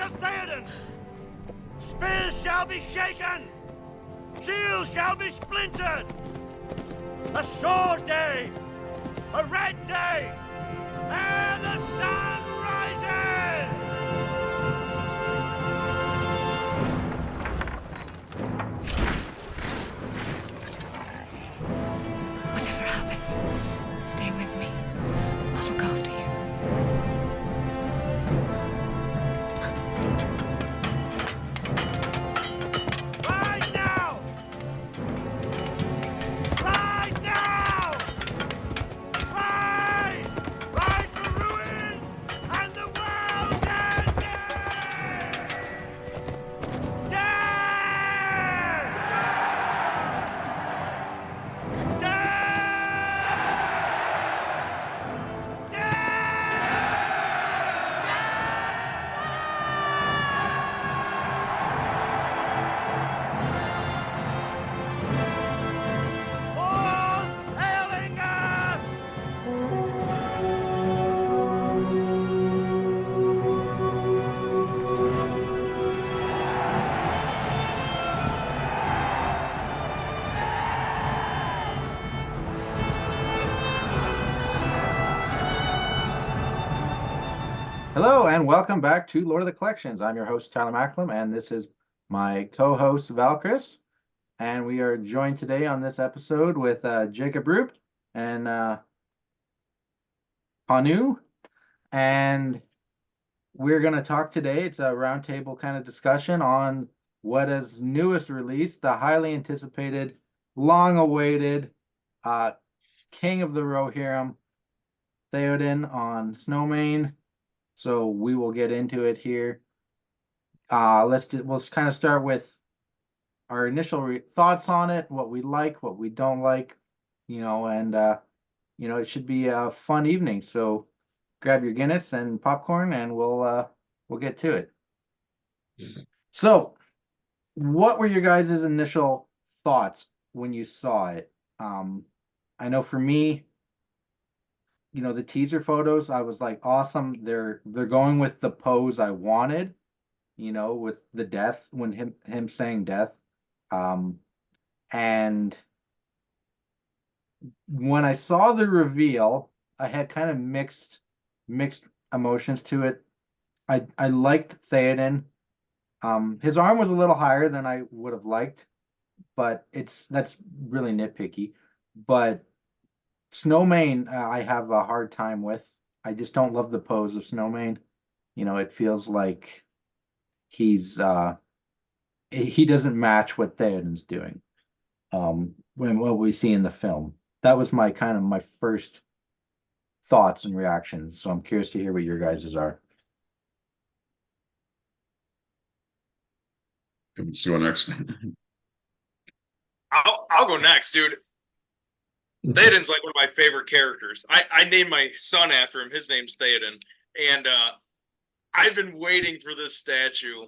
of Theoden! Spears shall be shaken! Shields shall be splintered! A sword day! A red day! Ere the sun rises! Whatever happens, stay with me. I'll look after you. Right now! Right now! Right! Right for ruin and the world's ending! Dead! Dead! All hailing us! Hello and welcome back to Lord of the Collections. I'm your host Tyler Macklem, and this is my co-host Valchris. And we are joined today on this episode with Jacob Roop and Hanu. And we're going to talk today. It's a roundtable kind of discussion on Weta's newest release, the highly anticipated, long-awaited King of the Rohirrim, Theoden on Snowmane. So we will get into it here. We'll kind of start with our initial thoughts on it, what we like, what we don't like, and it should be a fun evening. So grab your Guinness and popcorn, and we'll get to it. So, what were your guys' initial thoughts when you saw it? I know for me, the teaser photos, I was like, awesome. They're going with the pose I wanted, with the death, when him saying death. And when I saw the reveal, I had kind of mixed emotions to it. I liked Theoden. His arm was a little higher than I would have liked, but that's really nitpicky. But Snowmane, I have a hard time with. I just don't love the pose of Snowmane. It feels like he doesn't match what Theoden's doing. When what we see in the film, that was my first thoughts and reactions. So I'm curious to hear what your guys's are. Let's go next. I'll go next, dude. Theoden's like one of my favorite characters. I named my son after him. His name's Theoden. And I've been waiting for this statue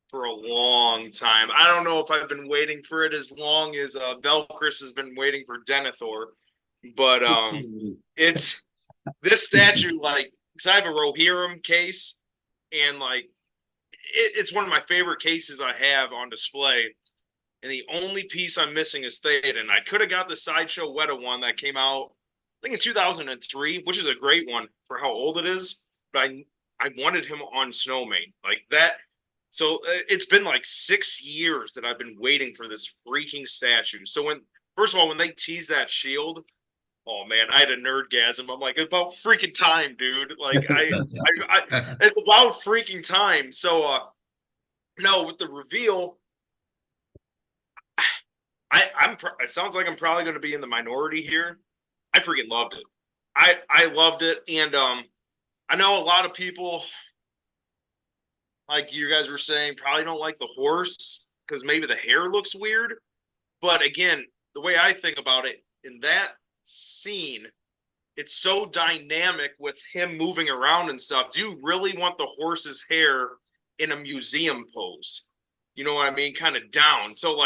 for a long time. I don't know if I've been waiting for it as long as Valchris has been waiting for Denethor. But it's this statue, because I have a Rohirrim case, and it's one of my favorite cases I have on display. And the only piece I'm missing is Theoden. I could have got the Sideshow Weta one that came out, I think, in 2003, which is a great one for how old it is. But I wanted him on Snowmane. Like that. So it's been 6 years that I've been waiting for this freaking statue. So first of all, when they teased that shield, oh man, I had a nerdgasm. I'm like, it's about freaking time, dude. It's about freaking time. So no, with the reveal, it sounds like I'm probably going to be in the minority here. I freaking loved it. I loved it, and I know a lot of people, like you guys were saying, probably don't like the horse because maybe the hair looks weird. But again, the way I think about it, in that scene, it's so dynamic with him moving around and stuff. Do you really want the horse's hair in a museum pose? You know what I mean? Kind of down. So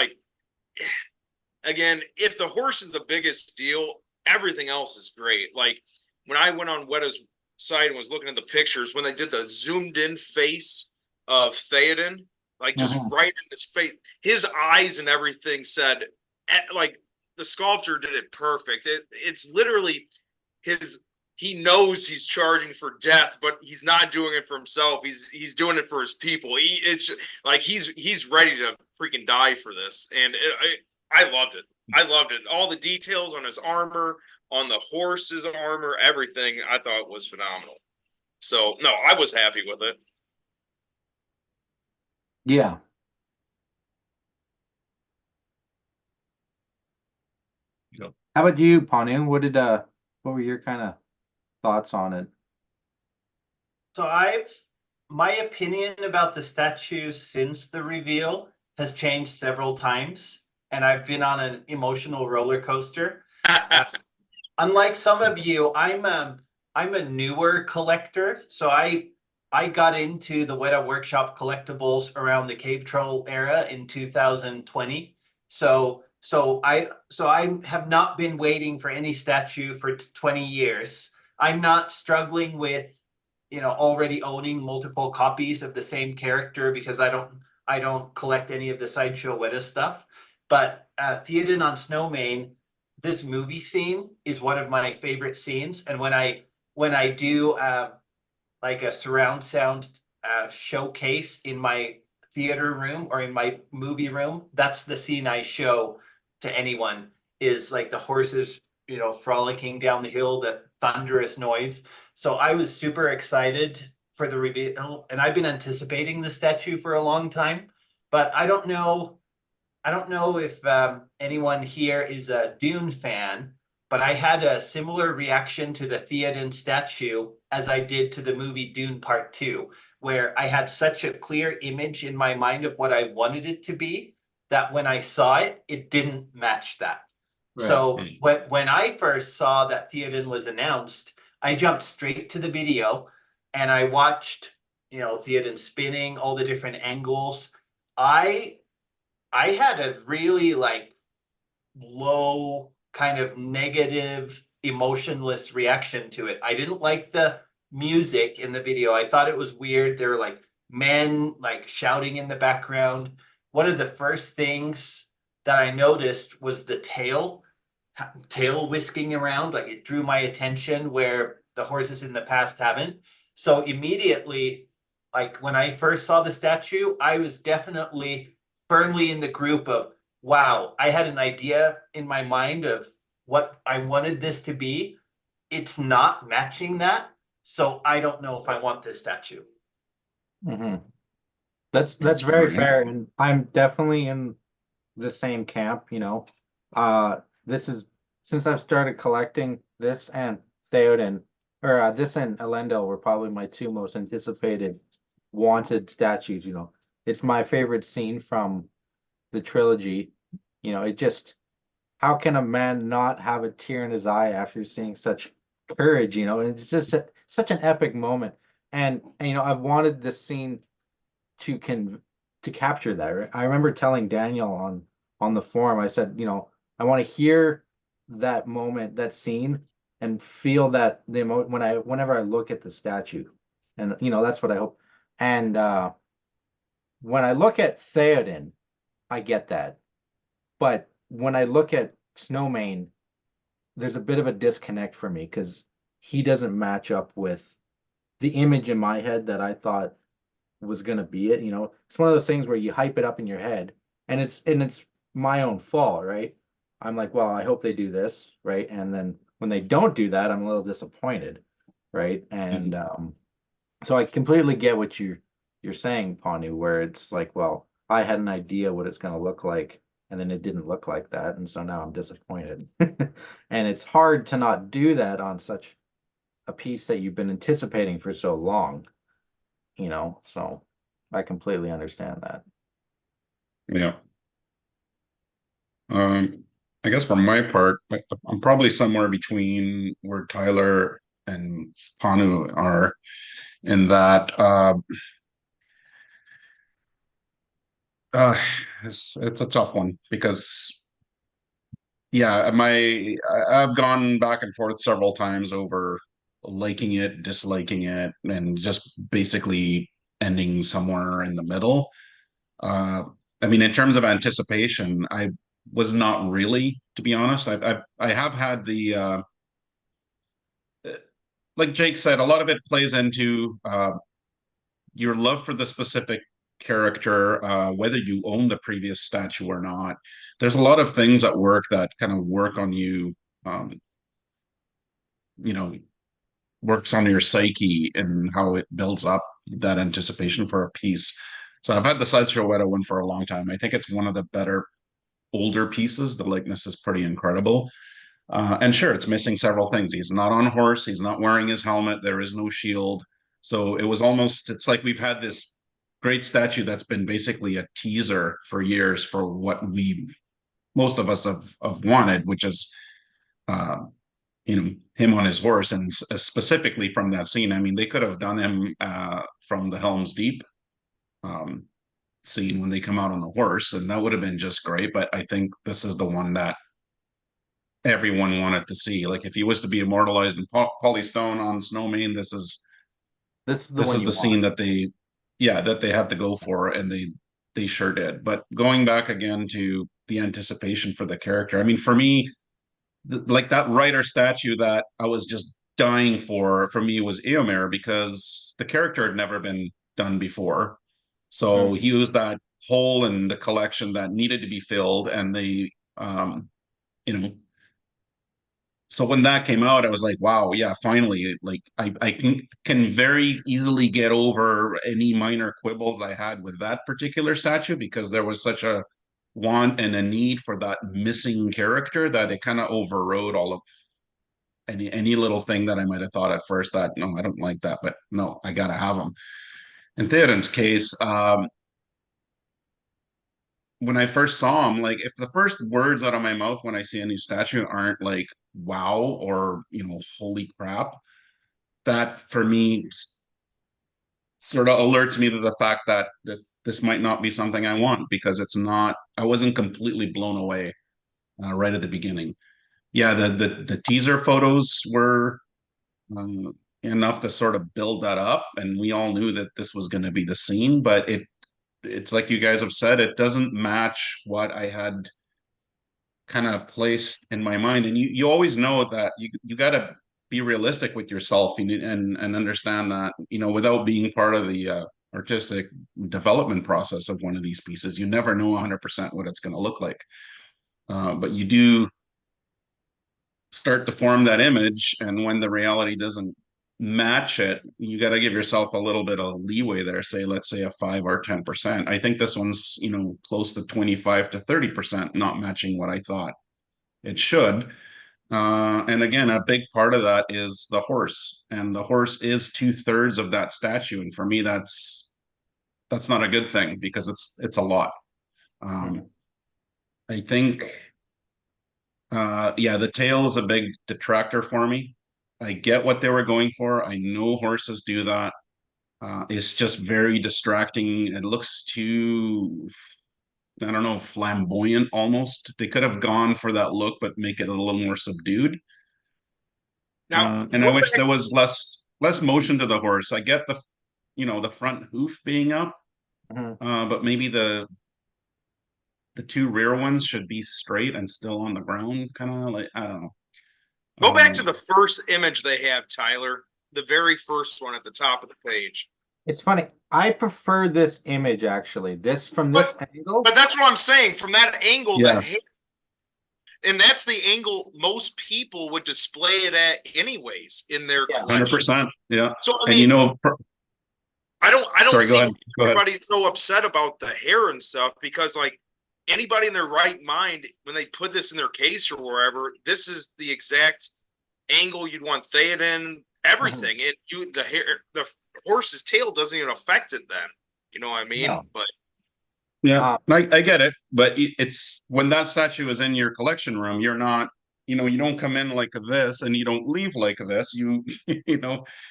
again, if the horse is the biggest deal, everything else is great. Like when I went on Weta's site and was looking at the pictures when they did the zoomed in face of Theoden, like just right in his face, his eyes and everything said, like the sculptor did it perfect. It's literally his. He knows he's charging for death, but he's not doing it for himself. He's doing it for his people. It's like he's ready to freaking die for this, and I loved it. I loved it. All the details on his armor, on the horse's armor, everything I thought was phenomenal. So no, I was happy with it. Yeah. Yep. How about you, Panu? What were your kind of thoughts on it? So my opinion about the statue since the reveal has changed several times, and I've been on an emotional roller coaster. Unlike some of you, I'm a newer collector, so I got into the Weta Workshop collectibles around the Cave Troll era in 2020. So I have not been waiting for any statue for 20 years. I'm not struggling with, already owning multiple copies of the same character because I don't collect any of the Sideshow Weta stuff. But Theoden on Snowmane, this movie scene is one of my favorite scenes. And when I do like a surround sound showcase in my theater room or in my movie room, that's the scene I show to anyone, is like the horses, frolicking down the hill, the thunderous noise. So I was super excited for the reveal, and I've been anticipating the statue for a long time, but I don't know if anyone here is a Dune fan, but I had a similar reaction to the Theoden statue as I did to the movie Dune Part 2, where I had such a clear image in my mind of what I wanted it to be that when I saw it, it didn't match that. Right. So when I first saw that Theoden was announced, I jumped straight to the video and I watched, Theoden spinning, all the different angles. I had a really low kind of negative, emotionless reaction to it. I didn't like the music in the video. I thought it was weird. There were men shouting in the background. One of the first things that I noticed was the tail whisking around. It drew my attention where the horses in the past haven't. So immediately, when I first saw the statue, I was definitely firmly in the group of, wow, I had an idea in my mind of what I wanted this to be. It's not matching that. So I don't know if I want this statue. Mm-hmm. That's very fair. And I'm definitely in the same camp, this is, since I've started collecting, this and Theoden, or this and Elendil were probably my two most anticipated wanted statues. It's my favorite scene from the trilogy. It just, how can a man not have a tear in his eye after seeing such courage? And it's just such an epic moment. And I've wanted this scene to capture that. Right? I remember telling Daniel on the forum, I said, I want to hear that moment, that scene, and feel that whenever I look at the statue. And that's what I hope. And when I look at Theoden, I get that. But when I look at Snowmane, there's a bit of a disconnect for me because he doesn't match up with the image in my head that I thought was going to be it. It's one of those things where you hype it up in your head, and it's my own fault, right? I'm like, well, I hope they do this, right? And then when they don't do that, I'm a little disappointed, right? And so I completely get what you're saying, Panu, where it's like, well, I had an idea what it's going to look like, and then it didn't look like that, and so now I'm disappointed. And it's hard to not do that on such a piece that you've been anticipating for so long, so I completely understand that. Yeah. I guess for my part, I'm probably somewhere between where Tyler and Panu are, in that it's a tough one because I've gone back and forth several times over liking it, disliking it, and just basically ending somewhere in the middle. I mean, in terms of anticipation, I was not really, to be honest. I have had the like Jake said, a lot of it plays into your love for the specific character, whether you own the previous statue or not. There's a lot of things at work that kind of work on you, you know, works on your psyche and how it builds up that anticipation for a piece. So I've had the Sideshow Weta one for a long time. I think it's one of the better older pieces. The likeness is pretty incredible. And sure, it's missing several things. He's not on a horse. He's not wearing his helmet. There is no shield. So it was almost, it's like we've had this great statue that's been basically a teaser for years for what most of us have wanted, which is, him on his horse. And specifically from that scene, I mean, they could have done him from the Helm's Deep scene when they come out on the horse, and that would have been just great. But I think this is the one that everyone wanted to see. Like if he was to be immortalized in Polystone on Snowmane, this is the scene that they had to go for, and they sure did. But going back again to the anticipation for the character, I mean, for me, like that writer statue that I was just dying for me was Eomer, because the character had never been done before. So he was that hole in the collection that needed to be filled, and they so when that came out, I was like, wow, yeah, finally, like I can very easily get over any minor quibbles I had with that particular statue, because there was such a want and a need for that missing character that it kind of overrode all of any little thing that I might have thought at first that, no, I don't like that, but no, I gotta have them. In Theoden's case, when I first saw him, like if the first words out of my mouth when I see a new statue aren't like wow or holy crap, that for me sort of alerts me to the fact that this might not be something I want, because I wasn't completely blown away right at the beginning. Yeah, the teaser photos were enough to sort of build that up, and we all knew that this was going to be the scene, but it's like you guys have said, it doesn't match what I had kind of placed in my mind. And you always know that you got to be realistic with yourself and understand that, without being part of the artistic development process of one of these pieces, you never know 100% what it's going to look like. But you do start to form that image, and when the reality doesn't match it, you got to give yourself a little bit of leeway there. Let's say a 5 or 10%. I think this one's close to 25 to 30% not matching what I thought it should. And again, a big part of that is the horse, and the horse is 2/3 of that statue, and for me that's not a good thing, because it's a lot. I think the tail is a big detractor for me. I get what they were going for. I know horses do that. It's just very distracting. It looks too, I don't know, flamboyant almost. They could have gone for that look, but make it a little more subdued. Now, and I wish there was less motion to the horse. I get the front hoof being up, but maybe the two rear ones should be straight and still on the ground, kind of like, I don't know. Go back to the first image they have, Tyler. The very first one at the top of the page. It's funny. I prefer this image, actually. This angle. But that's what I'm saying. From that angle, yeah. And that's the angle most people would display it at anyways in their collection. 100%. Yeah. So I mean, I don't sorry, see everybody so upset about the hair and stuff, because like anybody in their right mind, when they put this in their case or wherever, this is the exact angle you'd want Theoden, everything. And the horse's tail doesn't even affect it then. You know what I mean? No. But yeah, I get it. But it's when that statue is in your collection room, you're not, you don't come in like this and you don't leave like this.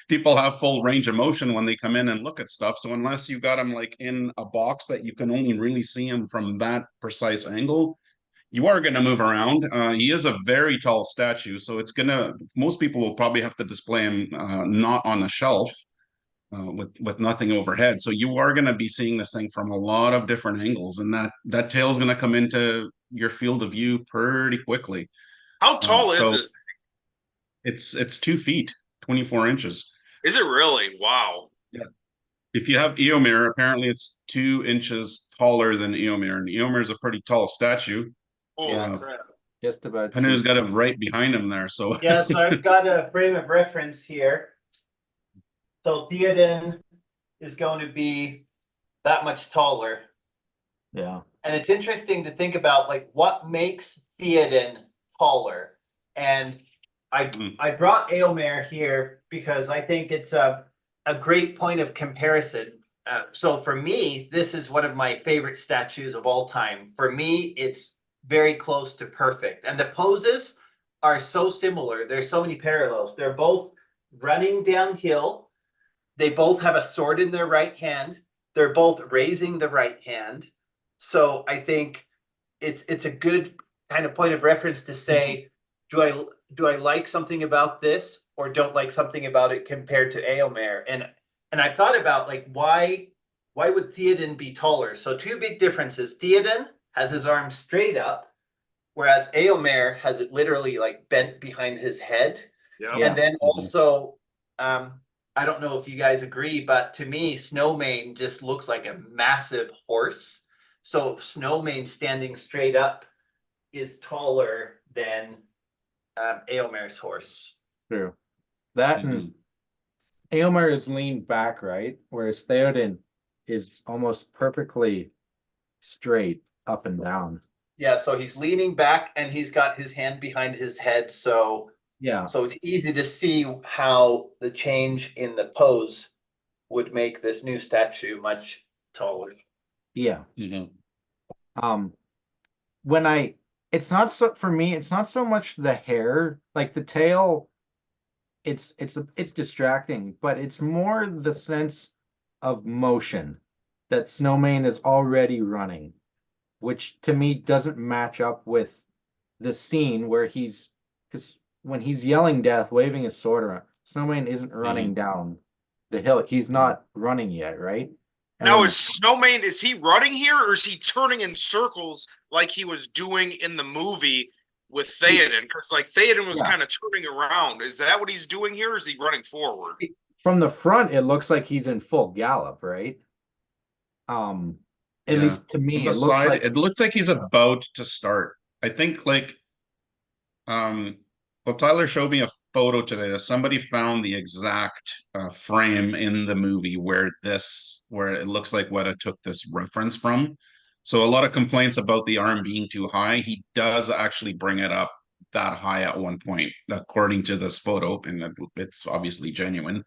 People have full range of motion when they come in and look at stuff. So unless you got them like in a box that you can only really see them from that precise angle, you are going to move around. He is a very tall statue, so it's gonna. Most people will probably have to display him not on a shelf with nothing overhead. So you are going to be seeing this thing from a lot of different angles, and that tail is going to come into your field of view pretty quickly. How tall is So it? it's 2 feet, 24 inches. Is it really? Wow. Yeah. If you have Eomer, apparently it's 2 inches taller than Eomer, and Eomer is a pretty tall statue. Holy Yeah. crap. Just about. Panu's got him right behind him there. So Yeah, so I've got a frame of reference here. So Theoden is going to be that much taller. Yeah. And it's interesting to think about like what makes Theoden taller. And I brought Eomer here because I think it's a great point of comparison. So for me, this is one of my favorite statues of all time. For me, it's very close to perfect. And the poses are so similar. There's so many parallels. They're both running downhill. They both have a sword in their right hand. They're both raising the right hand. So I think it's a good kind of point of reference to say, do I like something about this or don't like something about it compared to Eomer? And I've thought about like why would Theoden be taller? So 2 big differences. Theoden has his arms straight up, whereas Eomer has it literally like bent behind his head. Yeah. Yeah. And then also, I don't know if you guys agree, but to me, Snowmane just looks like a massive horse. So Snowmane standing straight up is taller than Eomer's horse. True. That and Eomer is leaned back, right? Whereas Theoden is almost perfectly straight up and down. Yeah, so he's leaning back and he's got his hand behind his head. So Yeah. so it's easy to see how the change in the pose would make this new statue much taller. Yeah. Mhm. When it's not so for me, it's not so much the hair, like the tail, it's distracting, but it's more the sense of motion that Snowmane is already running, which to me doesn't match up with the scene where because when he's yelling death, waving his sword around, Snowmane isn't running down the hill. He's not running yet, right? Now, And is Snowmane, is he running here or is he turning in circles like he was doing in the movie with Theoden? Because like Theoden was Yeah. kind of turning around. Is that what he's doing here or is he running forward? from the front, it looks like he's in full gallop, right? At least to From me, the it looks side, like it looks like he's about to start. I think like well, Tyler showed me a photo today that somebody found the exact frame in the movie where it looks like Weta took this reference from. So a lot of complaints about the arm being too high. He does actually bring it up that high at one point, according to this photo, and it's obviously genuine.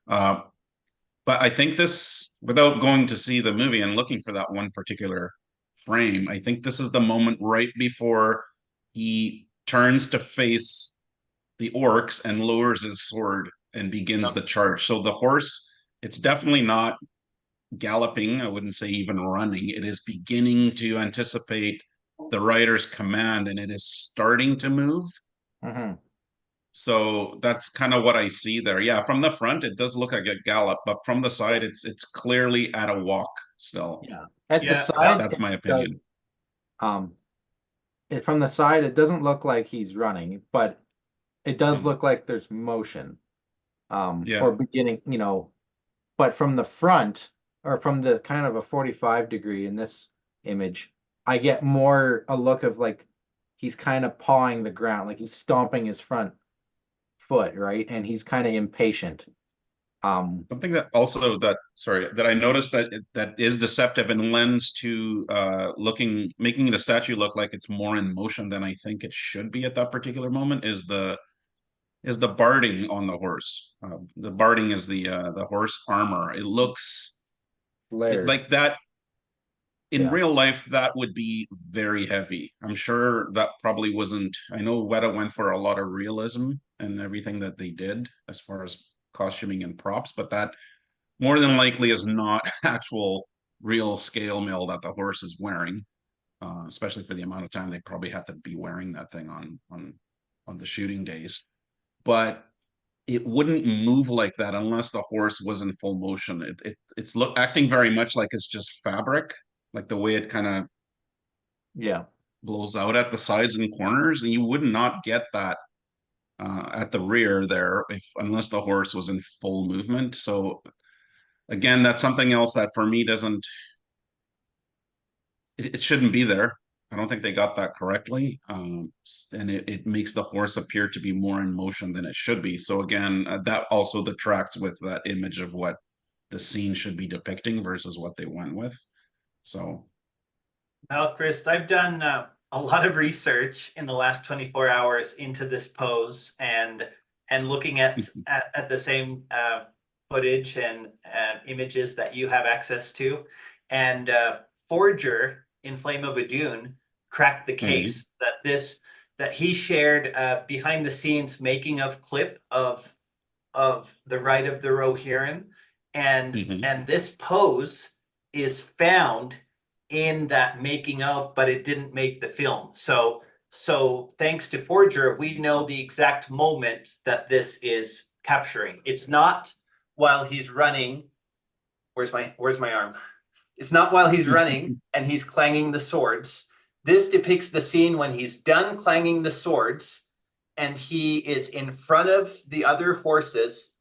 But I think this, without going to see the movie and looking for that one particular frame, I think this is the moment right before he turns to face the orcs and lowers his sword and begins the charge. So the horse, it's definitely not galloping. I wouldn't say even running. It is beginning to anticipate the rider's command and it is starting to move. Mhm. So that's kind of what I see there. Yeah, from the front, it does look like a gallop, but from the side, it's clearly at a walk still. Yeah. At the Yeah, side, That's my it does- opinion. from the side, it doesn't look like he's running, but it does look like there's motion. Yeah. Or beginning, but from the front or from the kind of a 45 degree in this image, I get more a look of like he's kind of pawing the ground, like he's stomping his front foot, right? And he's kind of impatient. Something that also that I noticed that is deceptive and lends to making the statue look like it's more in motion than I think it should be at that particular moment is the barding on the horse. The barding is the horse armor. It looks Layered. like that. In Yeah. real life, that would be very heavy. I'm sure that probably wasn't. I know Weta went for a lot of realism and everything that they did as far as costuming and props, but that more than likely is not actual real scale mail that the horse is wearing. especially for the amount of time they probably had to be wearing that thing on the shooting days. But it wouldn't move like that unless the horse was in full motion. It's acting very much like it's just fabric, like the way it kind of Yeah. blows out at the sides and corners, and you would not get that at the rear there unless the horse was in full movement. So again, that's something else that for me doesn't, it shouldn't be there. I don't think they got that correctly. And it makes the horse appear to be more in motion than it should be. So again, that also detracts with that image of what the scene should be depicting versus what they went with. So. Well, Chris, I've done a lot of research in the last 24 hours into this pose and looking at the same footage and images that you have access to. And Forger in Flame of Adun cracked the case that he shared behind the scenes making of clip of the Rite of the Rohirrim, and this pose is found in that making of, but it didn't make the film. So thanks to Forger, we know the exact moment that this is capturing. It's not while he's running. Where's my arm? It's not while he's running and he's clanging the swords. This depicts the scene when he's done clanging the swords and he is in front of the other horses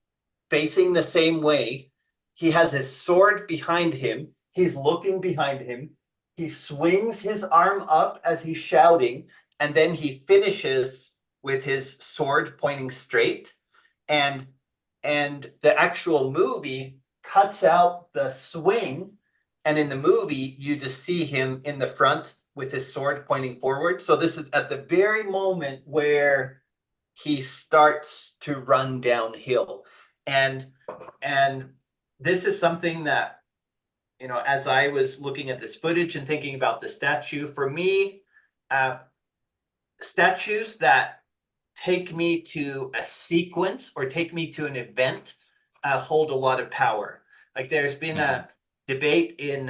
facing the same way. He has his sword behind him. He's looking behind him. He swings his arm up as he's shouting, and then he finishes with his sword pointing straight. And the actual movie cuts out the swing, and in the movie, you just see him in the front with his sword pointing forward. So this is at the very moment where he starts to run downhill. And this is something that, you know, as I was looking at this footage and thinking about the statue, for me, statues that take me to a sequence or take me to an event hold a lot of power. Like there's been a debate in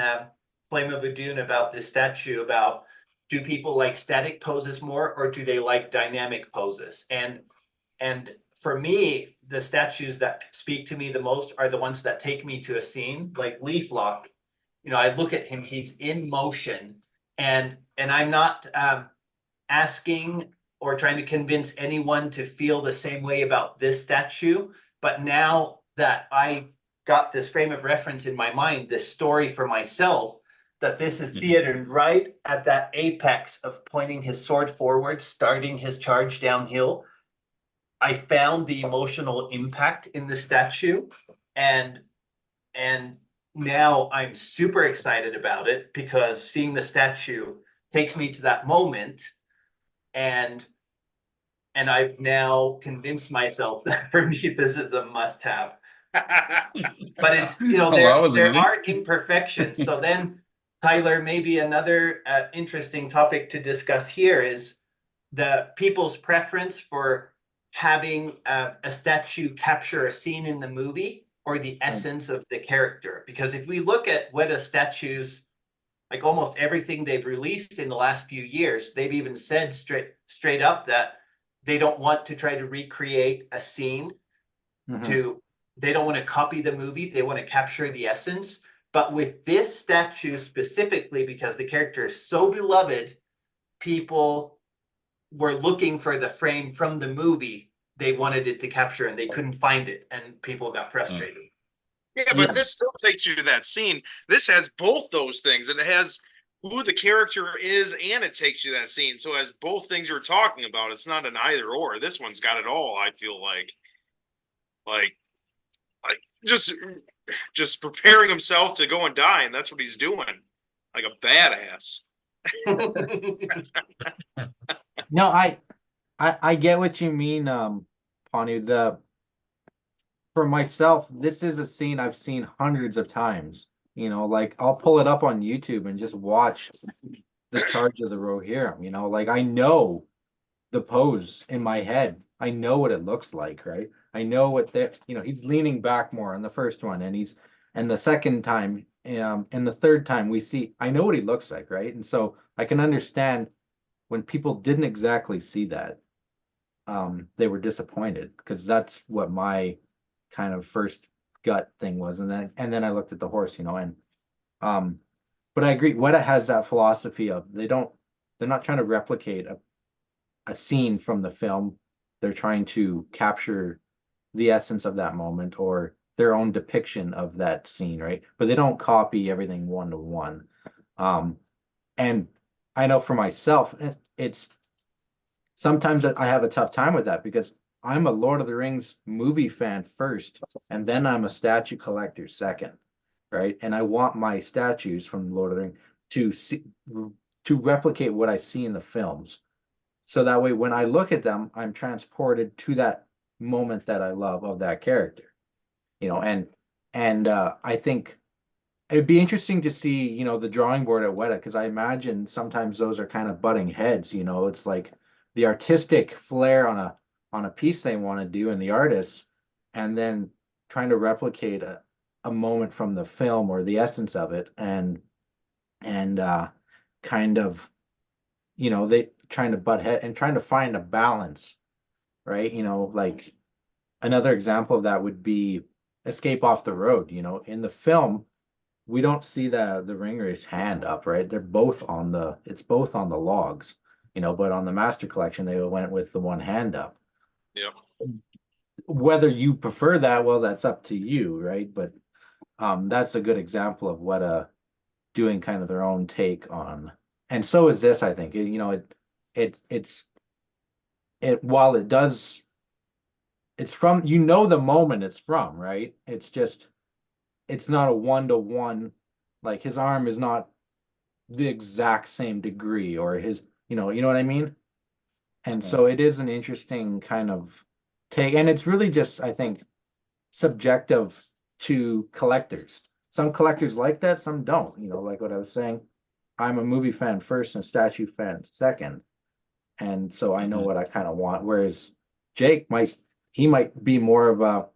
Flame of Adun about this statue about, do people like static poses more or do they like dynamic poses? And for me, the statues that speak to me the most are the ones that take me to a scene, like Leaflock. You know, I look at him, he's in motion, and I'm not asking or trying to convince anyone to feel the same way about this statue. But now that I got this frame of reference in my mind, this story for myself, that this is Theoden right at that apex of pointing his sword forward, starting his charge downhill. I found the emotional impact in the statue, and now I'm super excited about it because seeing the statue takes me to that moment, and I've now convinced myself that for me this is a must-have. But it's, you know, there are imperfections. So then, Tyler, maybe another interesting topic to discuss here is the people's preference for having a statue capture a scene in the movie or the essence of the character. Because if we look at Weta statues, like almost everything they've released in the last few years, they've even said straight up that they don't want to try to recreate a scene. They don't want to copy the movie, they want to capture the essence. But with this statue specifically, because the character is so beloved, people were looking for the frame from the movie they wanted it to capture and they couldn't find it, and people got frustrated. Yeah, but this still takes you to that scene. This has both those things, and it has who the character is, and it takes you to that scene. So it has both things you're talking about. It's not an either or. This one's got it all. I feel like just preparing himself to go and die, and that's what he's doing, like a badass. No, I get what you mean, Panu. For myself, this is a scene I've seen hundreds of times. You know, like I'll pull it up on YouTube and just watch the charge of the Rohirrim. You know, like I know the pose in my head. I know what it looks like, right? I know what that, you know, he's leaning back more on the first one, and he's And the second time, and the third time we see, I know what he looks like, right? And so I can understand when people didn't exactly see that, they were disappointed because that's what my kind of first gut thing was. And then I looked at the horse, and but I agree, Weta has that philosophy of they're not trying to replicate a scene from the film. They're trying to capture the essence of that moment or their own depiction of that scene, right? But they don't copy everything one to one. And I know for myself, it's sometimes I have a tough time with that because I'm a Lord of the Rings movie fan first, and then I'm a statue collector second, right? And I want my statues from Lord of the Rings to replicate what I see in the films. So that way, when I look at them, I'm transported to that moment that I love of that character, and I think it'd be interesting to see, the drawing board at Weta, because I imagine sometimes those are kind of butting heads. It's like the artistic flair on a piece they want to do and the artists, and then trying to replicate a moment from the film or the essence of it, and kind of, they trying to butt head and trying to find a balance, right? Like another example of that would be Escape Off the Road. In the film, we don't see the ringwraith's hand up, right? It's both on the logs, but on the Master Collection, they went with the one hand up. Yep. Whether you prefer that, well, that's up to you, right? But that's a good example of what doing kind of their own take on, and so is this, I think. While it does, it's from, the moment it's from, right? It's not a one-to-one, like his arm is not the exact same degree, or his, you know what I mean? And so it is an interesting kind of take, and it's really just, I think, subjective to collectors. Some collectors like that, some don't, like what I was saying. I'm a movie fan first and a statue fan second. And so I know what I kind of want. Whereas Jake might be more of a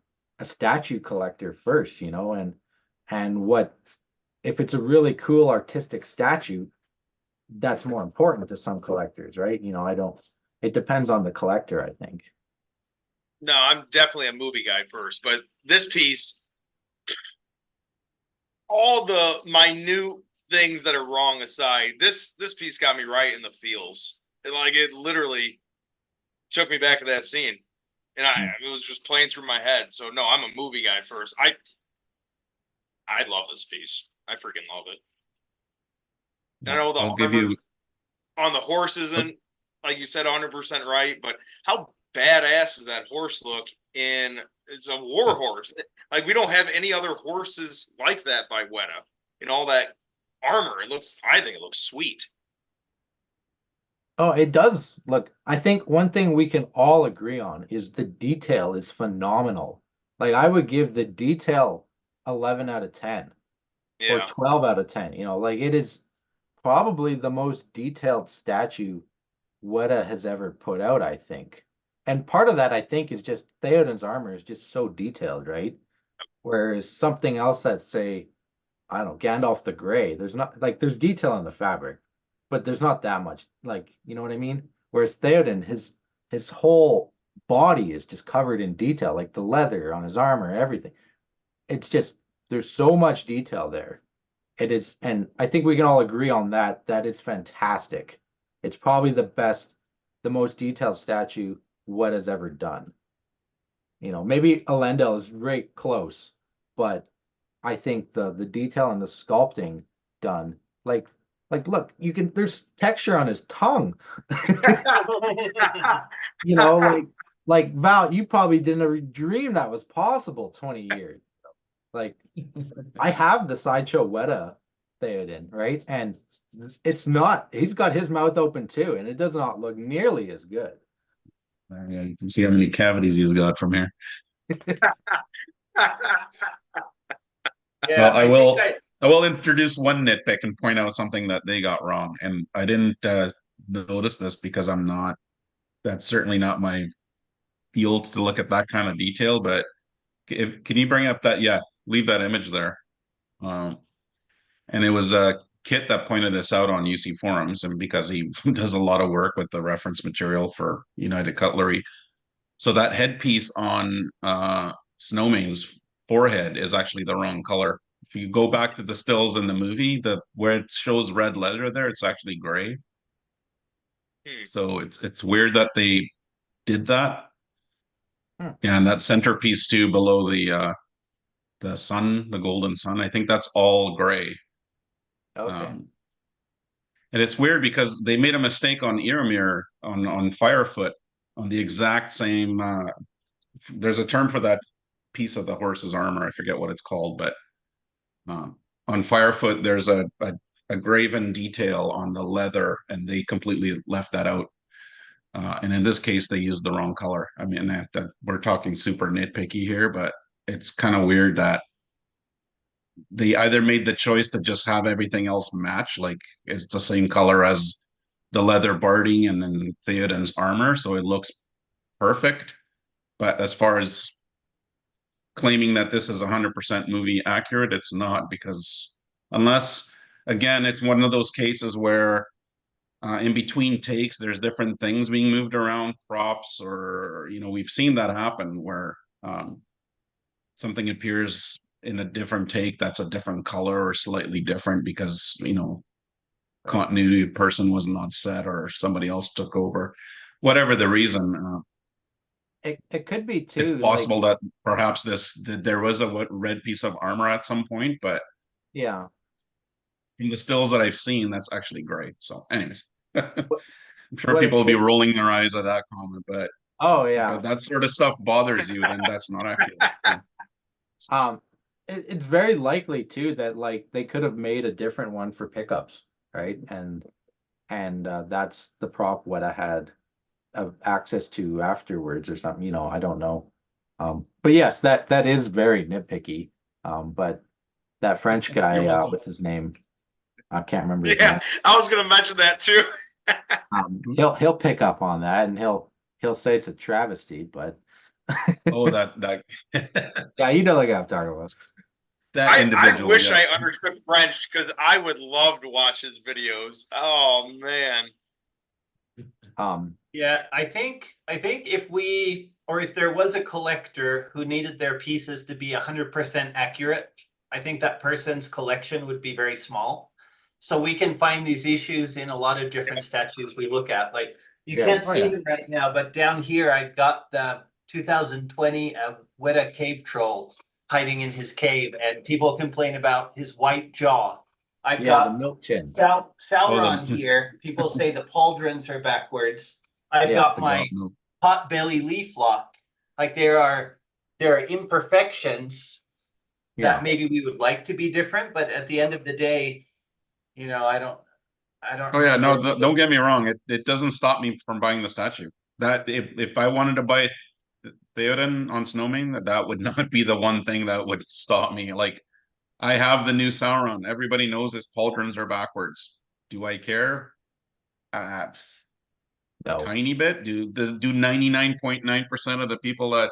statue collector first, and what if it's a really cool artistic statue, that's more important to some collectors, right? It depends on the collector, I think. No, I'm definitely a movie guy first, but this piece, all the minute things that are wrong aside, this piece got me right in the feels. Like it literally took me back to that scene, and it was just playing through my head. So no, I'm a movie guy first. I love this piece. I freaking love it. I know the armor on the horse isn't, like you said, 100% right, but how badass does that horse look? It's a war horse. Like we don't have any other horses like that by Weta. All that armor. I think it looks sweet. Oh, it does look. I think one thing we can all agree on is the detail is phenomenal. Like I would give the detail 11 out of 10 or 12 out of 10. Like it is probably the most detailed statue Weta has ever put out, I think. And part of that, I think, is just Theoden's armor is just so detailed, right? Whereas something else that, say, I don't know, Gandalf the Grey, there's not, like, there's detail in the fabric, but there's not that much, like, you know what I mean? Whereas Theoden, his whole body is just covered in detail, like the leather on his armor and everything. It's just, there's so much detail there. It is, and I think we can all agree on that it's fantastic. It's probably the most detailed statue Weta's ever done. Maybe Elendil is right close, but I think the detail and the sculpting done, like look, there's texture on his tongue. like Val, you probably didn't ever dream that was possible 20 years. Like I have the Sideshow Weta Theoden, right? And he's got his mouth open too, and it does not look nearly as good. Yeah, you can see how many cavities he's got from here. Yeah, well, I will introduce one nitpick and point out something that they got wrong. And I didn't notice this because that's certainly not my field to look at that kind of detail. But can you bring up that, leave that image there. And it was Kit that pointed this out on UC forums, and because he does a lot of work with the reference material for United Cutlery. So that headpiece on Snowmane's forehead is actually the wrong color. If you go back to the stills in the movie, the where it shows red leather there, it's actually gray. So it's weird that they did that. Yeah, and that centerpiece too below the sun, the golden sun, I think that's all gray. Okay. And it's weird because they made a mistake on Eormir on Firefoot on the exact same. There's a term for that piece of the horse's armor. I forget what it's called, but on Firefoot there's a graven detail on the leather, and they completely left that out. And in this case, they used the wrong color. I mean, we're talking super nitpicky here, but it's kind of weird that they either made the choice to just have everything else match, like it's the same color as the leather barding and then Theoden's armor, so it looks perfect. But as far as claiming that this is 100% movie accurate, it's not, because unless, again, it's one of those cases where in between takes, there's different things being moved around, props, or, we've seen that happen where something appears in a different take that's a different color or slightly different because, continuity person wasn't on set or somebody else took over, whatever the reason. It could be too. It's possible that perhaps there was a red piece of armor at some point, but yeah, in the stills that I've seen, that's actually gray. So, anyways, I'm sure what people will be rolling their eyes at that comment, but oh yeah, if that sort of stuff bothers you, then that's not accurate. It's very likely too that like they could have made a different one for pickups, right? And that's the prop Weta had of access to afterwards or something. I don't know. But yes, that is very nitpicky. But that French guy, what's his name? I can't remember his name. I was gonna mention that too. He'll pick up on that, and he'll say it's a travesty, but Oh, that yeah, you know the guy I'm talking about. that I individual. wish yes. I understood French because I would love to watch his videos. Oh man. Yeah, I think if there was a collector who needed their pieces to be 100% accurate, I think that person's collection would be very small. So we can find these issues in a lot of different statues we look at. Like you can't see them right now, but down here I've got the 2020 Weta cave troll hiding in his cave, and people complain about his white jaw. I've got the milk chin. Sauron here. People say the pauldrons are backwards. I've got my pot belly leaf lock. Like there are imperfections that maybe we would like to be different, but at the end of the day, I don't. Oh yeah, no, don't get me wrong. It doesn't stop me from buying the statue. That if I wanted to buy Theoden on Snowmane, that would not be the one thing that would stop me. Like I have the new Sauron. Everybody knows his pauldrons are backwards. Do I care? No. Tiny bit. Do 99.9% of the people that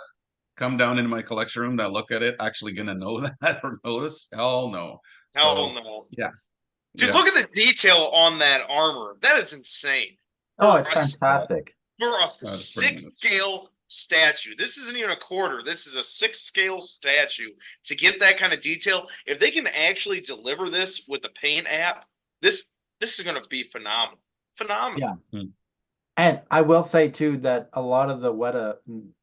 come down into my collection room that look at it actually gonna know that or notice? Hell no. Hell no. Yeah. Dude, look at the detail on that armor. That is insane. Oh, it's fantastic. For a 6-scale statue. This isn't even a quarter. This is a 6-scale statue. To get that kind of detail, if they can actually deliver this with the paint app, this is going to be phenomenal. Phenomenal. Yeah. And I will say too that a lot of the Weta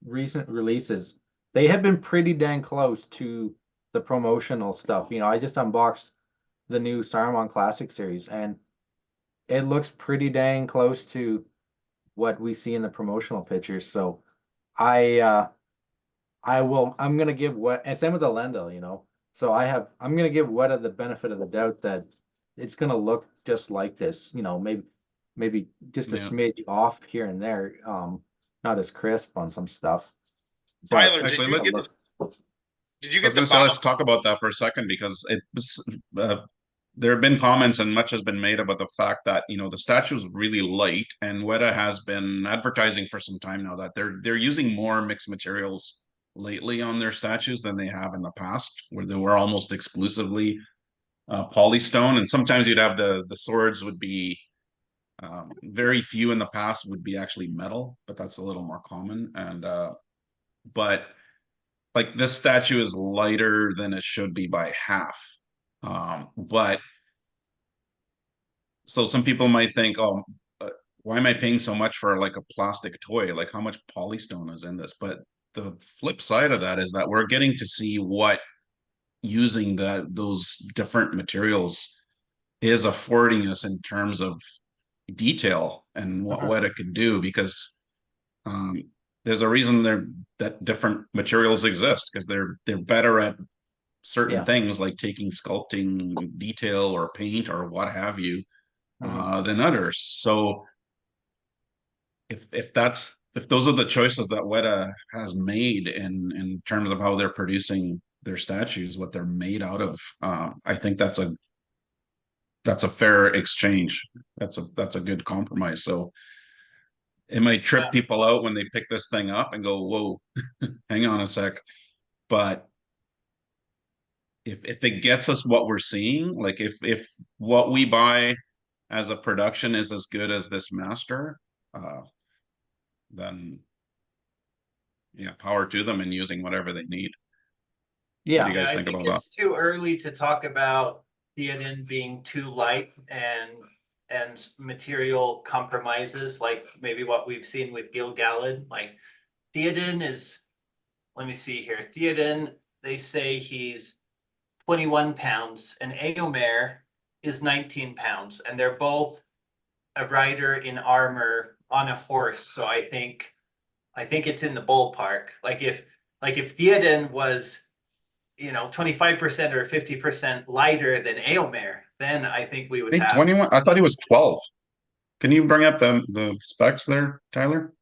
recent releases, they have been pretty dang close to the promotional stuff. I just unboxed the new Saruman Classic series, and it looks pretty dang close to what we see in the promotional pictures. So I'm gonna give and same with the Lendl, So I'm gonna give Weta the benefit of the doubt that it's gonna look just like this, maybe just a smidge off here and there, not as crisp on some stuff. Tyler, Actually, did you get the let's talk about that for a second, because it was there have been comments and much has been made about the fact that the statue is really light, and Weta has been advertising for some time now that they're using more mixed materials lately on their statues than they have in the past, where they were almost exclusively polystone, and sometimes you'd have the swords would be very few in the past would be actually metal, but that's a little more common. And but like this statue is lighter than it should be by half. But so some people might think, oh, why am I paying so much for like a plastic toy? Like how much polystone is in this? But the flip side of that is that we're getting to see what using those different materials is affording us in terms of detail and what it could do, because there's a reason that different materials exist, because they're better at certain things like taking sculpting detail or paint or what have you than others. So if those are the choices that Weta has made in terms of how they're producing their statues, what they're made out of, I think that's a fair exchange. That's a good compromise. So it might trip people out when they pick this thing up and go, whoa, hang on a sec. But if it gets us what we're seeing, like if what we buy as a production is as good as this master, then yeah, power to them and using whatever they need. Yeah. What do you guys I think think about that? it's too early to talk about Theoden being too light and material compromises, like maybe what we've seen with Gil-galad. Like Theoden is, let me see here. Theoden, they say he's 21 pounds, and Eomer is 19 pounds, and they're both a rider in armor on a horse. So I think it's in the ballpark. Like if Theoden was 25% or 50% lighter than Eomer, then I think we would Hey, have 21. I thought he was 12. Can you bring up the specs there, Tyler?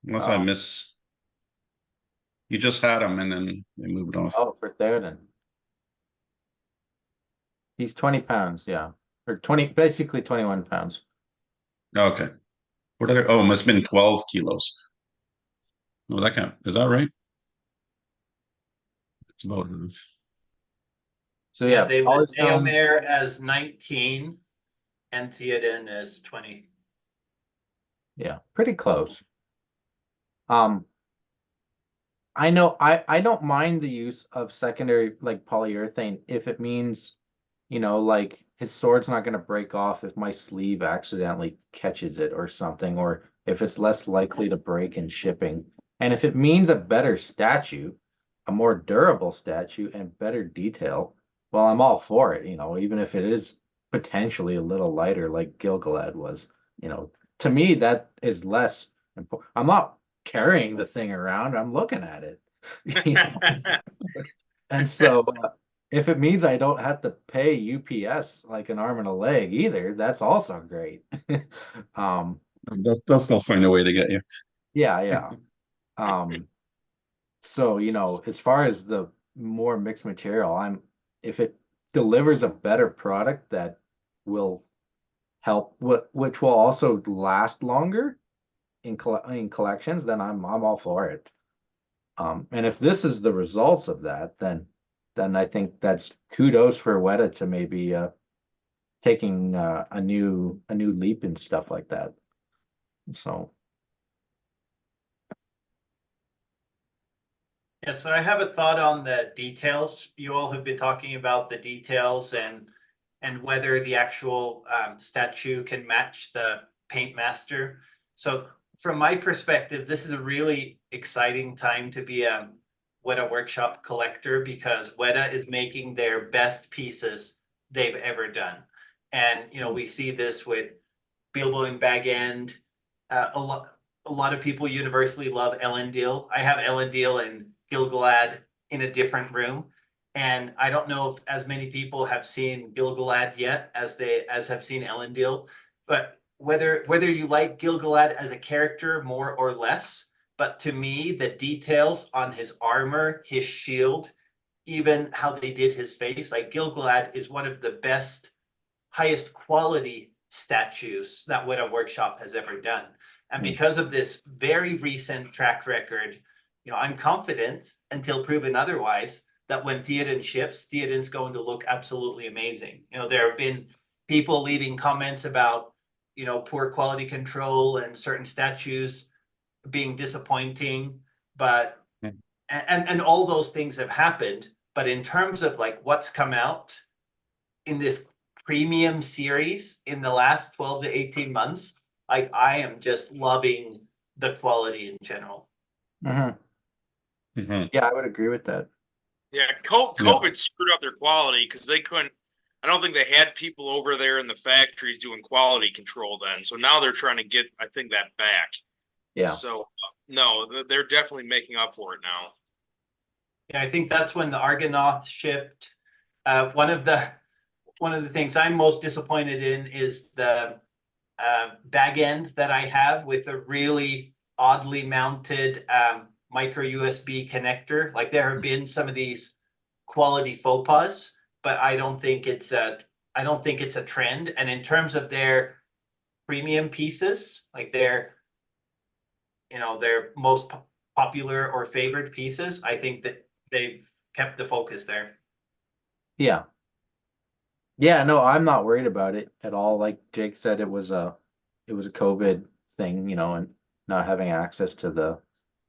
Unless I miss. You just had him and then they moved off. Oh, for Theoden. He's 20 pounds, yeah. Or 20, basically 21 pounds. Okay. What did it must have been 12 kilos. No, that can't, is that right? It's about So yeah, they list Polystone, Eomer as 19 and Theoden as 20. yeah, pretty close. I know I don't mind the use of secondary like polyurethane if it means, like his sword's not going to break off if my sleeve accidentally catches it or something, or if it's less likely to break in shipping. And if it means a better statue, a more durable statue and better detail, well, I'm all for it, even if it is potentially a little lighter like Gil-galad was, to me that is less important. I'm not carrying the thing around, I'm looking at it. And so if it means I don't have to pay UPS like an arm and a leg either, that's also great. they'll still find a way to get you. Yeah. So, as far as the more mixed material, if it delivers a better product that will help, which will also last longer in collections, then I'm all for it. And if this is the results of that, then I think that's kudos for Weta to maybe taking a new leap and stuff like that. So Yeah, so I have a thought on the details. You all have been talking about the details and whether the actual statue can match the paint master. So from my perspective, this is a really exciting time to be a Weta Workshop collector, because Weta is making their best pieces they've ever done. And we see this with Bilbo and Bag End. A lot of people universally love Elendil. I have Elendil and Gil-galad in a different room, and I don't know if as many people have seen Gil-galad yet as have seen Elendil. But whether you like Gil-galad as a character more or less, but to me, the details on his armor, his shield, even how they did his face, like Gil-galad is one of the best, highest quality statues that Weta Workshop has ever done. And because of this very recent track record I'm confident until proven otherwise that when Theoden ships, Theoden's going to look absolutely amazing. There have been people leaving comments about, poor quality control and certain statues being disappointing, but and all those things have happened. But in terms of like what's come out in this premium series in the last 12 to 18 months, like I am just loving the quality in general. Yeah, I would agree with that. Yeah, COVID screwed up their quality because they couldn't. I don't think they had people over there in the factories doing quality control then. So now they're trying to get, I think, that back. Yeah. So no, they're definitely making up for it now. Yeah, I think that's when the Argonath shipped. One of the things I'm most disappointed in is the bag end that I have with a really oddly mounted micro USB connector. Like there have been some of these quality faux pas, but I don't think it's a trend. And in terms of their premium pieces, like their most popular or favored pieces, I think that they've kept the focus there. Yeah. Yeah, no, I'm not worried about it at all. Like Jake said, it was a COVID thing, and not having access to the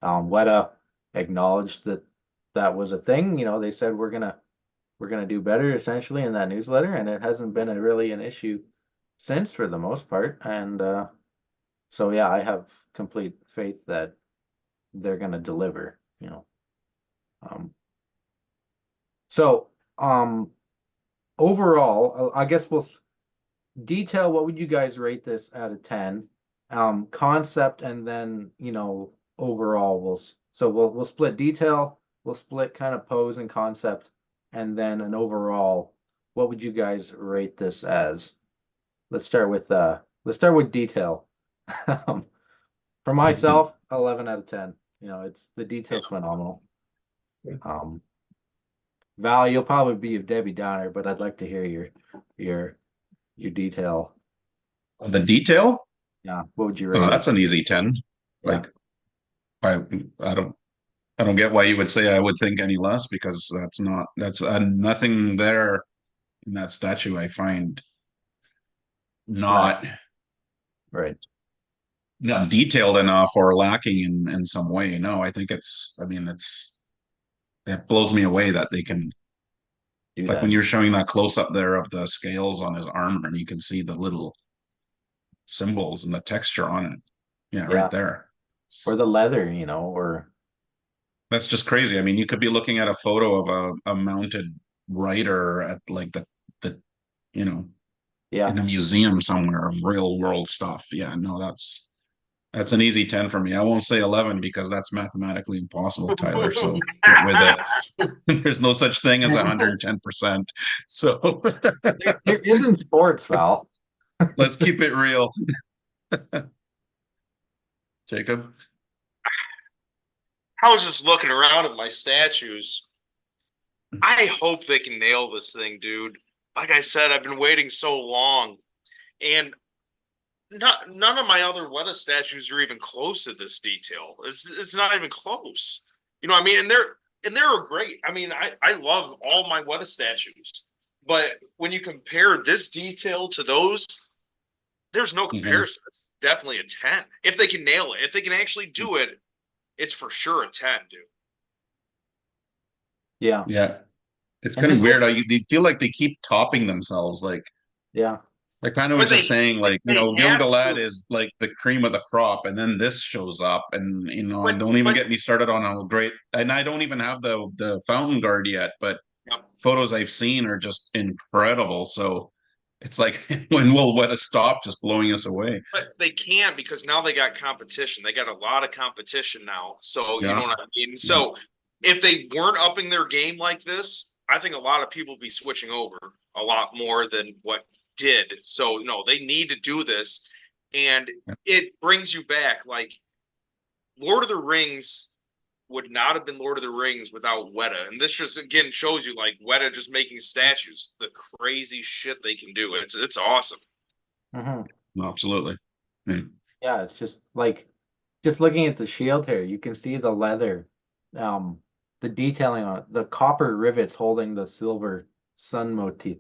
Weta acknowledged that that was a thing. They said we're gonna do better essentially in that newsletter, and it hasn't been really an issue since for the most part. And so yeah, I have complete faith that they're gonna deliver. So overall, I guess we'll detail. What would you guys rate this out of 10? Concept, and then overall we'll split detail, we'll split kind of pose and concept, and then an overall. What would you guys rate this as? Let's start with detail. For myself, 11 out of 10. It's the detail's phenomenal. Val, you'll probably be a Debbie Downer, but I'd like to hear your detail. The detail? Yeah, what would you rate? Oh, that's an easy 10. Yeah. Like I don't get why you would say I would think any less, because that's nothing there in that statue I find not Right. not detailed enough or lacking in some way. No, I think it blows me away that they can Do like that. when you're showing that close up there of the scales on his armor, and you can see the little symbols and the texture on it. Yeah, Yeah. right there. Or the leather, or That's just crazy. I mean, you could be looking at a photo of a mounted rider at like the yeah. in a museum somewhere of real world stuff. Yeah, no, that's an easy 10 for me. I won't say 11 because that's mathematically impossible, Tyler. So get with it. There's no such thing as 110%. So There isn't sports, Val. let's keep it real. Jacob? I was just looking around at my statues. I hope they can nail this thing, dude. Like I said, I've been waiting so long, and none of my other Weta statues are even close to this detail. It's not even close. You know what I mean? And they're great. I mean, I love all my Weta statues, but when you compare this detail to those, there's no comparison. It's definitely a 10. If they can nail it, if they can actually do it, it's for sure a 10, dude. Yeah. Yeah. It's And kind of just weird. They feel like they keep topping themselves. Like Yeah. kind of was But just saying, like, they have Gil-galad to. is like the cream of the crop, and then this shows up, and But- don't even but- get me started on how great. And I don't even have the fountain guard yet, but Yep. photos I've seen are just incredible. So it's like, when will Weta stop just blowing us away? But they can't, because now they got competition. They got a lot of competition now. So you Yeah. know what I mean? So if they weren't upping their game like this, I think a lot of people would be switching over a lot more than what did. So no, they need to do this. And it brings you back. Like, Lord of the Rings would not have been Lord of the Rings without Weta. And this just again shows you, like, Weta just making statues, the crazy shit they can do. It's awesome. Mm-hmm. Absolutely. Yeah. Yeah, it's just like looking at the shield here, you can see the leather the detailing on it, the copper rivets holding the silver sun motif,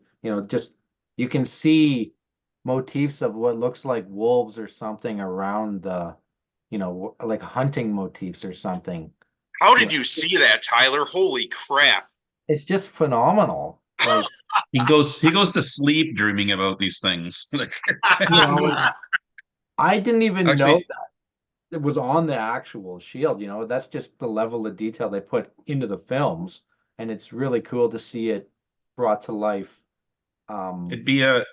just you can see motifs of what looks like wolves or something around the, like hunting motifs or something. How You did know, you see that, Tyler? Holy crap. it's just phenomenal. Like, He goes to sleep dreaming about these things. Like, like I didn't even know actually, that it was on the actual shield, that's just the level of detail they put into the films, and it's really cool to see it brought to life. it'd be a In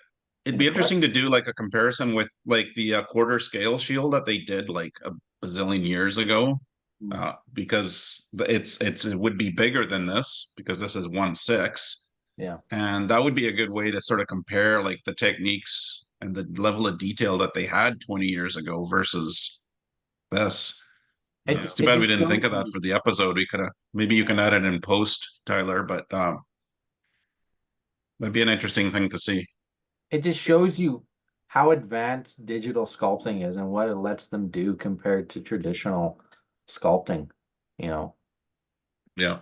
it'd the be interesting to collection. do like a comparison with like the quarter scale shield that they did like a bazillion years ago. Mm. Because it would be bigger than this because this is 1/6. Yeah. And that would be a good way to sort of compare like the techniques and the level of detail that they had 20 years ago versus this. It's too It bad we just didn't think shows of that you, for the episode. We could have maybe you can add it in post, Tyler, but that'd be an interesting thing to see. it just shows you how advanced digital sculpting is and what it lets them do compared to traditional sculpting, you know. Yeah.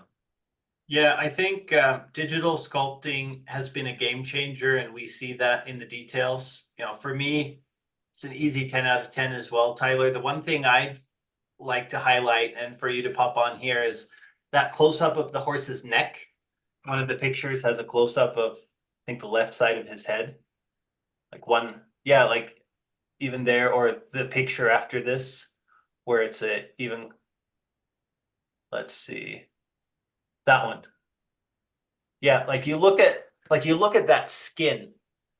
Yeah, I think digital sculpting has been a game changer, and we see that in the details. For me, it's an easy 10 out of 10 as well, Tyler. The one thing I'd like to highlight and for you to pop on here is that close up of the horse's neck. One of the pictures has a close up of, I think, the left side of his head. Like one, yeah, like even there, or the picture after this, where it's even, let's see, that one. Yeah, like you look at that skin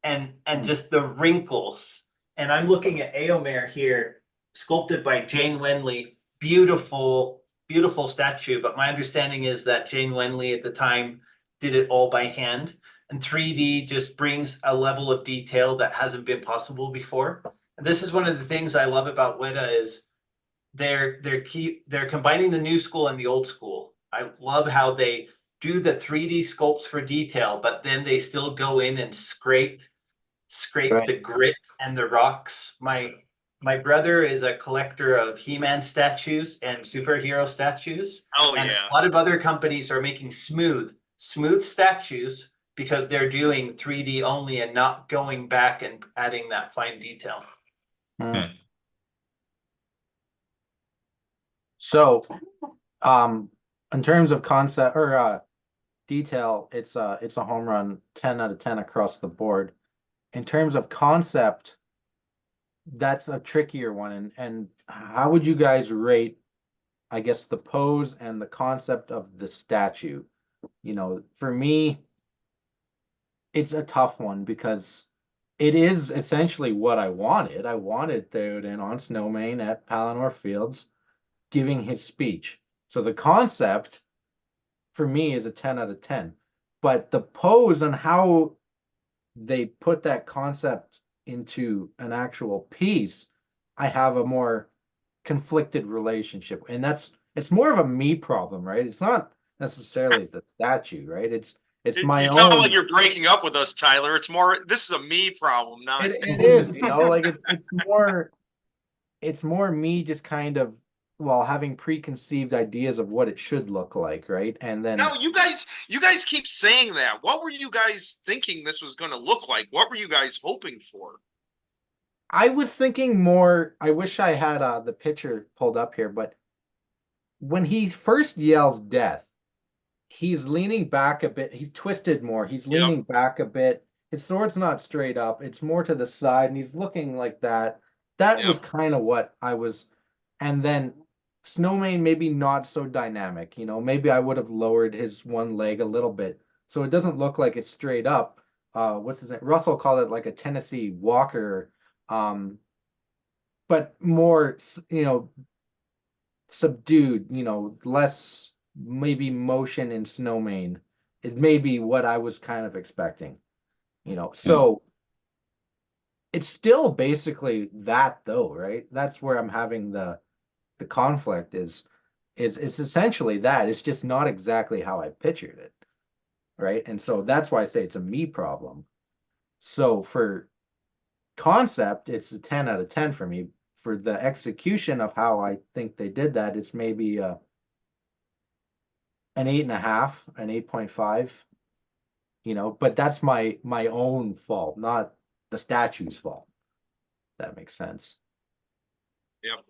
and just the wrinkles. And I'm looking at Eomer here, sculpted by Jane Wenley. Beautiful, beautiful statue. But my understanding is that Jane Wenley at the time did it all by hand. And 3D just brings a level of detail that hasn't been possible before. And this is one of the things I love about Weta is they're combining the new school and the old school. I love how they do the 3D sculpts for detail, but then they still go in and scrape Right. the grit and the rocks. My brother is a collector of He-Man statues and superhero statues, Oh and yeah. a lot of other companies are making smooth statues because they're doing 3D only and not going back and adding that fine detail. Mm. So, in terms of concept or detail, it's a home run, 10 out of 10 across the board. In terms of concept, that's a trickier one. And how would you guys rate, I guess, the pose and the concept of the statue? For me, it's a tough one because it is essentially what I wanted. I wanted Theoden on Snowmane at Palanor Fields giving his speech. So the concept for me is a 10 out of 10. But the pose and how they put that concept into an actual piece, I have a more conflicted relationship. And it's more of a me problem, right? It's not necessarily the statue, right? It's my You sound like own. you're breaking up with us, Tyler. It's more, this is a me problem, not. It is, like it's more me just kind of, well, having preconceived ideas of what it should look like, right? And then No, you guys keep saying that. What were you guys thinking this was going to look like? What were you guys hoping for? I was thinking more, I wish I had the picture pulled up here, but when he first yells death, he's leaning back a bit. He's twisted more. He's Yep. leaning back a bit. His sword's not straight up. It's more to the side, and he's looking like that. That was Yep. kind of what I was. And then Snowmane maybe not so dynamic. Maybe I would have lowered his one leg a little bit so it doesn't look like it's straight up. What's his name? Russell called it like a Tennessee Walker, um, but more, subdued. Less maybe motion in Snowmane. It may be what I was kind of expecting. Yeah. So it's still basically that though, right? That's where I'm having the conflict is it's essentially that. It's just not exactly how I pictured it, right? And so that's why I say it's a me problem. So for concept, it's a 10 out of 10 for me. For the execution of how I think they did that, it's maybe an 8.5, an 8.5. You know, but that's my own fault, not the statue's fault. That makes sense. Yep.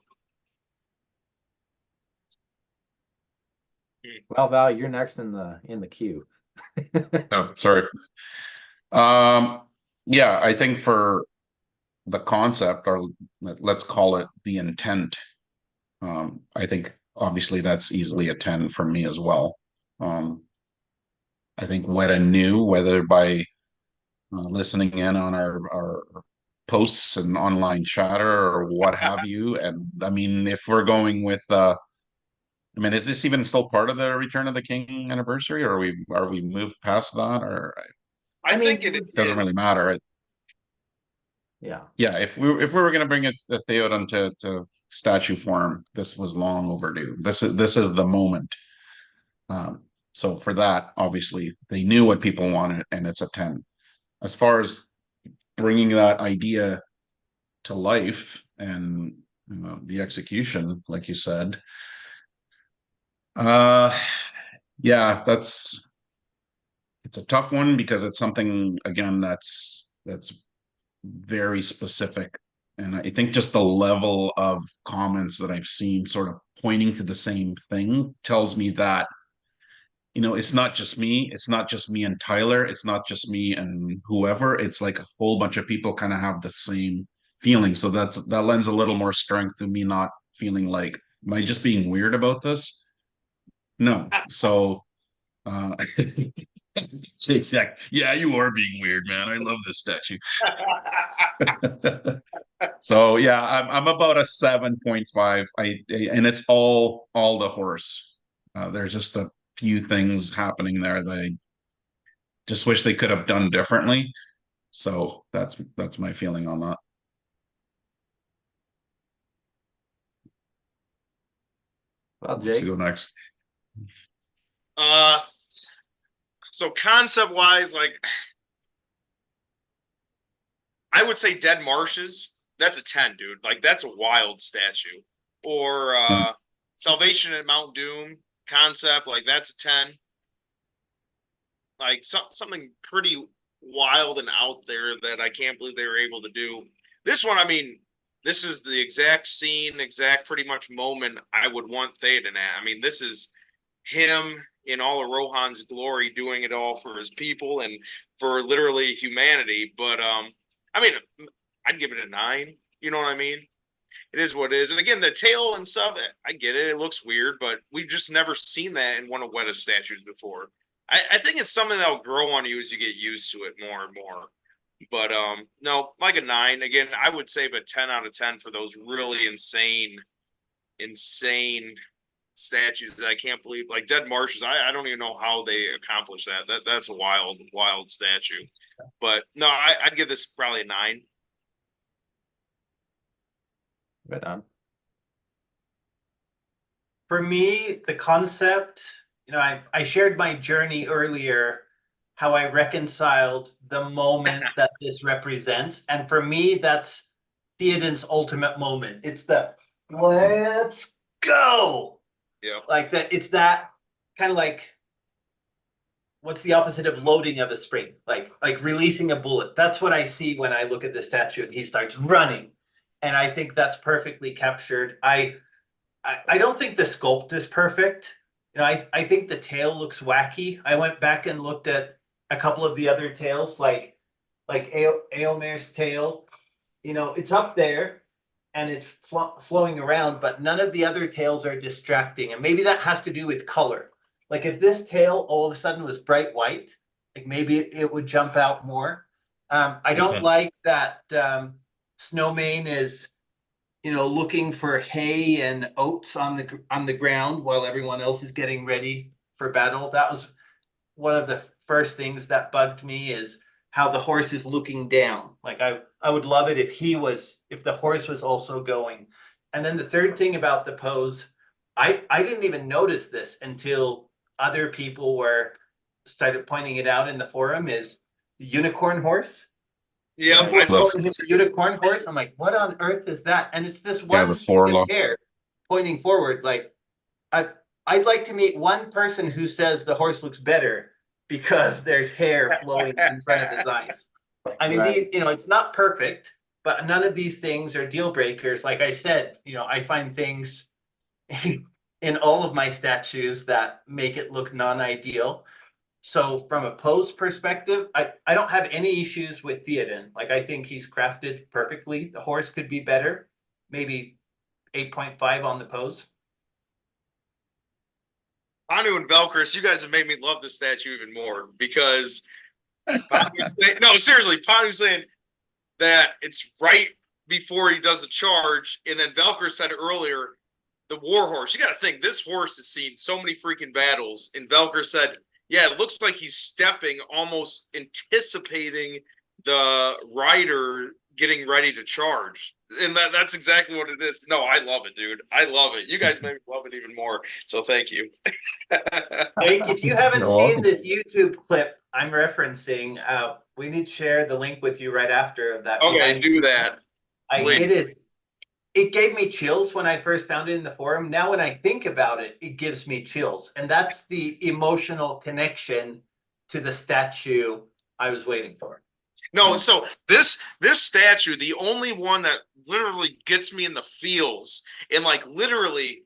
Well, Val, you're next in the queue. Oh, sorry. Yeah, I think for the concept, or let's call it the intent, I think obviously that's easily a 10 for me as well. I think Weta knew, whether by listening in on our posts and online chatter or what have you. And I mean, if we're going with I mean, is this even still part of the Return of the King anniversary, or are we moved past that, or I think mean, it is. doesn't really matter? Yeah. Yeah, if we were going to bring it the Theoden to statue form, this was long overdue. This is the moment. So for that, obviously, they knew what people wanted, and it's a 10. As far as bringing that idea to life and the execution, like you said, yeah, it's a tough one, because it's something, again, that's very specific. And I think just the level of comments that I've seen sort of pointing to the same thing tells me that, it's not just me. It's not just me and Tyler. It's not just me and whoever. It's like a whole bunch of people kind of have the same feeling. So that lends a little more strength to me not feeling like, am I just being weird about this? No. So exactly. Yeah, you are being weird, man. I love this statue. So yeah, I'm about a 7.5. And it's all the horse. There's just a few things happening there that I just wish they could have done differently. So that's my feeling on that. Well, Let's Jake. go next. So concept wise, like, I would say Dead Marshes. That's a 10, dude. Like, that's a wild statue. Or Salvation at Mount Doom concept, like, that's a 10. Like, something pretty wild and out there that I can't believe they were able to do. This one, I mean, this is the exact scene, exact pretty much moment I would want Theoden at. I mean, this is him in all of Rohan's glory, doing it all for his people and for literally humanity. But I mean, I'd give it a 9. You know what I mean? It is what it is. And again, the tail and stuff, I get it. It looks weird, but we've just never seen that in one of Weta's statues before. I think it's something that'll grow on you as you get used to it more and more. But no, like a 9. Again, I would say a 10 out of 10 for those really insane statues that I can't believe. Like Dead Marshes, I don't even know how they accomplished that. That's a wild statue. But no, I'd give this probably a 9. Right on. For me, the concept, I shared my journey earlier, how I reconciled the moment that this represents. And for me, that's Theoden's ultimate moment. It's the let's go. Yeah. Like that, it's that kind of like, what's the opposite of loading of a spring? Like releasing a bullet. That's what I see when I look at the statue and he starts running. And I think that's perfectly captured. I don't think the sculpt is perfect. I think the tail looks wacky. I went back and looked at a couple of the other tails, like Eomer's tail. It's up there and it's flowing around, but none of the other tails are distracting. And maybe that has to do with color. Like if this tail all of a sudden was bright white, like maybe it would jump out more. I don't like that Snowmane is, looking for hay and oats on the ground while everyone else is getting ready for battle. That was one of the first things that bugged me, is how the horse is looking down. Like I would love it if the horse was also going. And then the third thing about the pose, I didn't even notice this until other people started pointing it out in the forum, is the unicorn horse. Yeah, I saw the unicorn horse. I'm like, what on earth is that? And it's this one the forelock hair pointing forward. Like, I I'd like to meet one person who says the horse looks better because there's hair flowing in front of his eyes. I mean, Right. it's not perfect, but none of these things are deal breakers. Like I said, I find things in all of my statues that make it look non-ideal. So from a pose perspective, I don't have any issues with Theoden. Like, I think he's crafted perfectly. The horse could be better, maybe 8.5 on the pose. Anu and Velcris, you guys have made me love this statue even more because no, seriously, Panu's saying that it's right before he does the charge, and then Velcris said earlier, the war horse. You got to think this horse has seen so many freaking battles, and Velcris said, "Yeah, it looks like he's stepping, almost anticipating the rider getting ready to charge." And that's exactly what it is. No, I love it, dude. I love it. You guys made me love it even more. So thank you. Jake, if you haven't You're seen welcome. this YouTube clip I'm referencing, we need to share the link with you right after that. Okay, do that. It gave me chills when I first found it in the forum. Now, when I think about it, it gives me chills. And that's the emotional connection to the statue I was waiting for. No, so this statue, the only one that literally gets me in the feels and like literally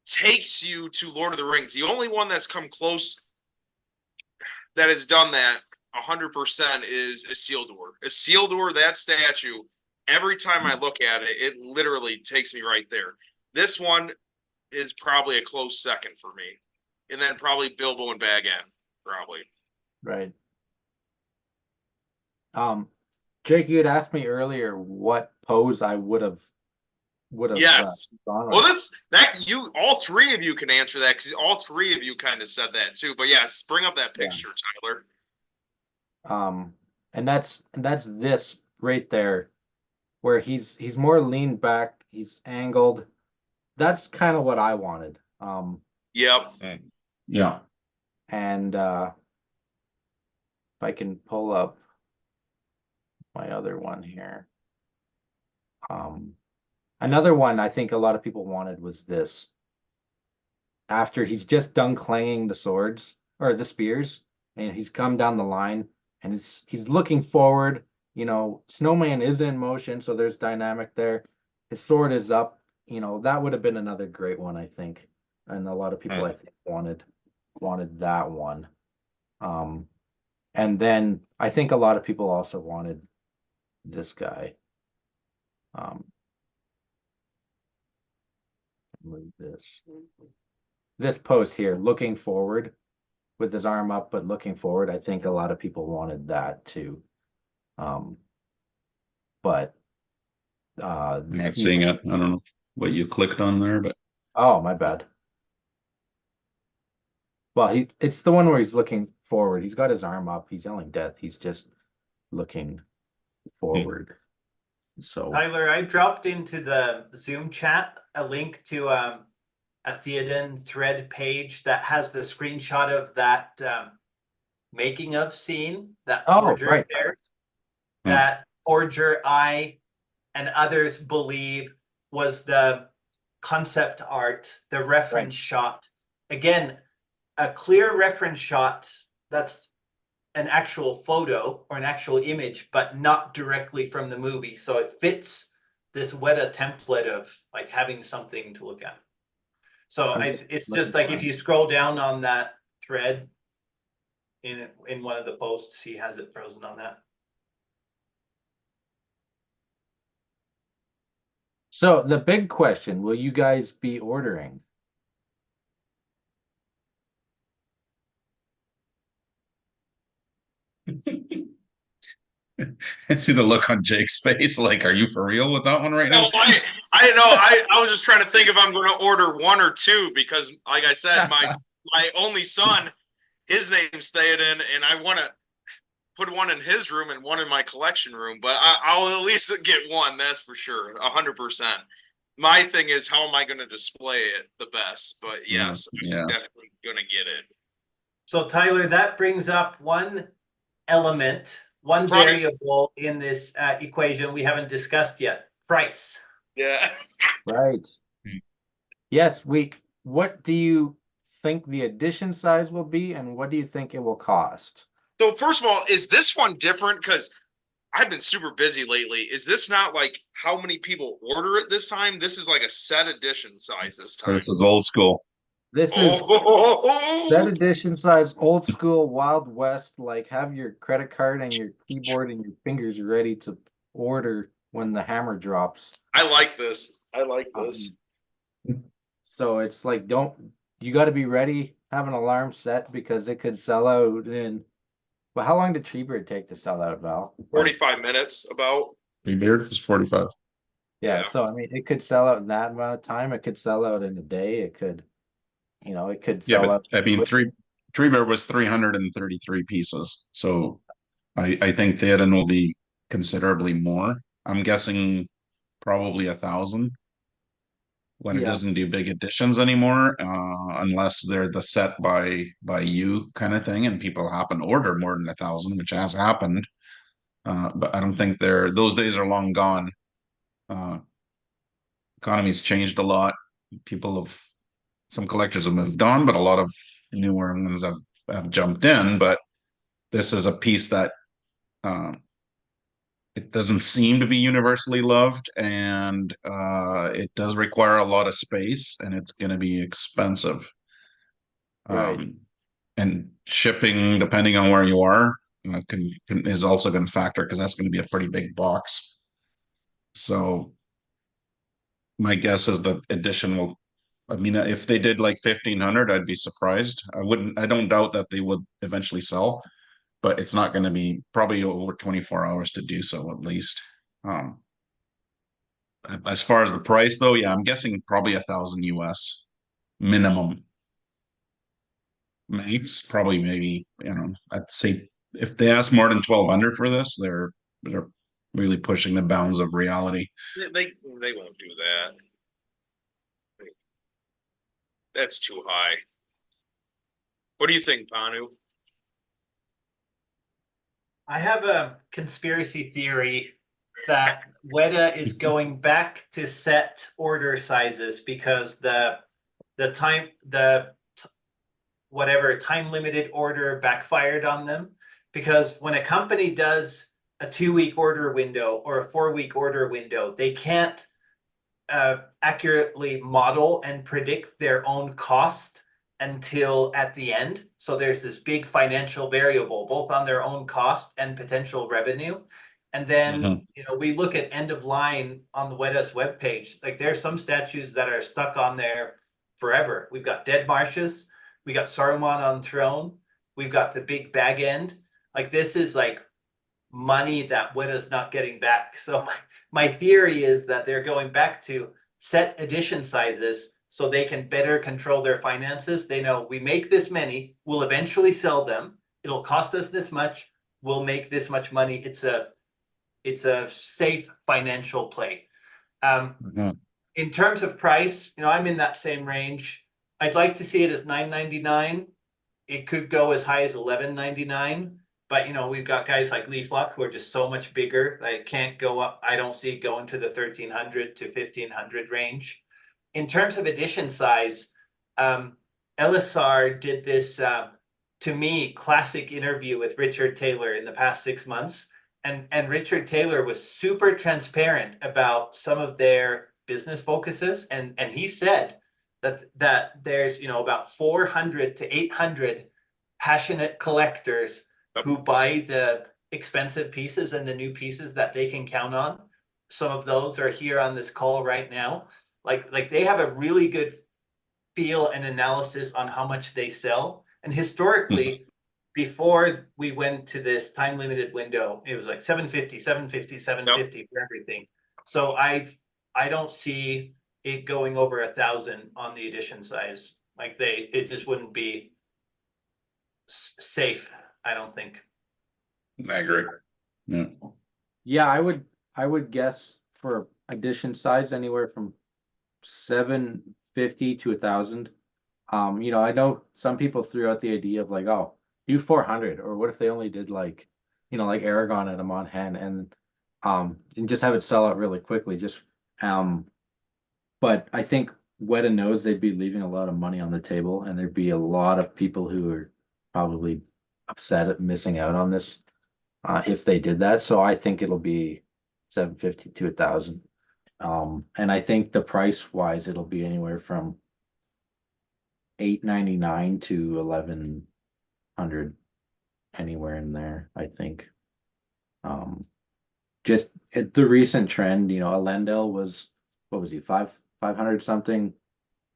takes you to Lord of the Rings. The only one that's come close that has done that 100% is Isildur. Isildur, that statue, every time I look at it, it literally takes me right there. This one is probably a close second for me. And then probably Bilbo and Bag End, probably. Right. Jake, you had asked me earlier what pose I would have Yes. gone with. Well, that's that. You all three of you can answer that because all three of you kind of said that too. But yes, bring up that picture, Tyler. And that's this right there, where he's more leaned back, he's angled. That's kind of what I wanted. Yep. Yeah. And if I can pull up my other one here. Another one I think a lot of people wanted was this. After he's just done clanging the swords or the spears, and he's come down the line and he's looking forward. Snowman is in motion, so there's dynamic there. His sword is up. That would have been another great one, I think. And a lot of people I think wanted that one. And then I think a lot of people also wanted this guy. Move this pose here, looking forward with his arm up, but looking forward. I think a lot of people wanted that too. But I'm not seeing it. I don't know what you clicked on there, but oh, my bad. Well, it's the one where he's looking forward. He's got his arm up. He's yelling death. He's just looking forward. So Tyler, I dropped into the Zoom chat a link to a Theoden thread page that has the screenshot of that making of scene that Forger right. shared, that Forger, I, and others believe was the concept art, the reference shot. Again, a clear reference shot that's an actual photo or an actual image, but not directly from the movie. So it fits this Weta template of like having something to look at. So it's just like if you scroll down on that thread in one of the posts, he has it frozen on that. So the big question, will you guys be ordering? I see the look on Jake's face. Like, are you for real with that one right now? No, I was just trying to think if I'm going to order one or two because, like I said, my only son, his name's Theoden, and I want to put one in his room and one in my collection room. But I'll at least get one, that's for sure, 100%. My thing is, how am I going to display it the best? But yes, I'm definitely going to get it. So Tyler, that brings up one element, one variable in this equation we haven't discussed yet: price. Yeah. Right. Yes, what do you think the edition size will be, and what do you think it will cost? So first of all, is this one different? Because I've been super busy lately. Is this not like how many people order it this time? This is like a set edition size this time. This is old school. This is Oh, that edition size, old school, Wild West. Like, have your credit card and your keyboard and your fingers ready to order when the hammer drops. I like this. I like this. So it's like, you got to be ready, have an alarm set because it could sell out in. But how long did Treebird take to sell out, Val? 45 minutes about. Beard was 45. Yeah, Yeah. so I mean, it could sell out in that amount of time. It could sell out in a day. It could, it could Yeah, sell but out. I mean, Treebeard was 333 pieces. So I think Theoden will be considerably more. I'm guessing probably 1,000 when it Yeah. doesn't do big editions anymore, unless they're the set by you kind of thing, and people happen to order more than 1,000, which has happened. But I don't think those days are long gone. Economy's changed a lot. Some collectors have moved on, but a lot of newer ones have jumped in. But this is a piece that it doesn't seem to be universally loved, and it does require a lot of space, and it's going to be expensive. Right. And shipping, depending on where you are, is also going to factor because that's going to be a pretty big box. So my guess is the edition will. I mean, if they did like 1,500, I'd be surprised. I don't doubt that they would eventually sell, but it's not going to be probably over 24 hours to do so at least. As far as the price though, yeah, I'm guessing probably 1,000 US minimum. Max probably maybe, I'd say if they ask more than 1,200 for this, they're really pushing the bounds of reality. They won't do that. That's too high. What do you think, Panu? I have a conspiracy theory that Weta is going back to set order sizes because the whatever time limited order backfired on them. Because when a company does a 2-week order window or a 4-week order window, they can't accurately model and predict their own cost until at the end. So there's this big financial variable, both on their own cost and potential revenue. And then, we look at end of line on the Weta's webpage. Like there's some statues that are stuck on there forever. We've got Dead Marshes. We got Saruman on throne. We've got the big bag end. Like this is like money that Weta's not getting back. So my theory is that they're going back to set edition sizes so they can better control their finances. They know we make this many, we'll eventually sell them. It'll cost us this much. We'll make this much money. It's a safe financial play. In terms of price, I'm in that same range. I'd like to see it as $9.99. It could go as high as $11.99. But we've got guys like Leaflock who are just so much bigger. They can't go up. I don't see it going to the 1,300 to 1,500 range. In terms of edition size, LSR did this, to me, classic interview with Richard Taylor in the past 6 months. And Richard Taylor was super transparent about some of their business focuses. And he said that there's, about 400 to 800 passionate collectors who buy the expensive pieces and the new pieces that they can count on. Some of those are here on this call right now. Like they have a really good feel and analysis on how much they sell. And historically, before we went to this time limited window, it was like 750 for everything. So I don't see it going over 1,000 on the edition size. Like it just wouldn't be safe, I don't think. I agree. Yeah, I would guess for edition size anywhere from 750 to 1,000. I know some people threw out the idea of like, oh, do 400, or what if they only did like Aragon and them on hand and just have it sell out really quickly. But I think Weta knows they'd be leaving a lot of money on the table, and there'd be a lot of people who are probably upset at missing out on this if they did that. So I think it'll be 750 to 1,000. And I think the price wise, it'll be anywhere from 899 to 1,100, anywhere in there, I think. Just the recent trend, you know, Elendil was, what was he, 500 something?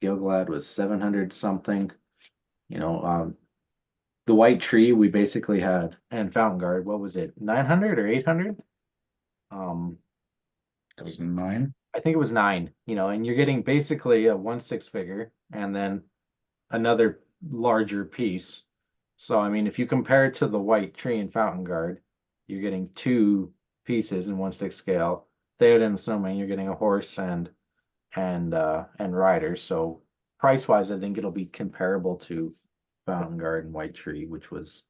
Gilgalad was 700 something. You know, the White Tree we basically had, and Fountain Guard, what was it, 900 or 800? It was 9. I think it was 9, you know, and you're getting basically a 1/6 figure and then another larger piece. So, I mean, if you compare it to the White Tree and Fountain Guard, you're getting 2 pieces in 1/6 scale. Theoden and Snowmane, you're getting a horse and riders. So price wise, I think it'll be comparable to Fountain Guard and White Tree, which was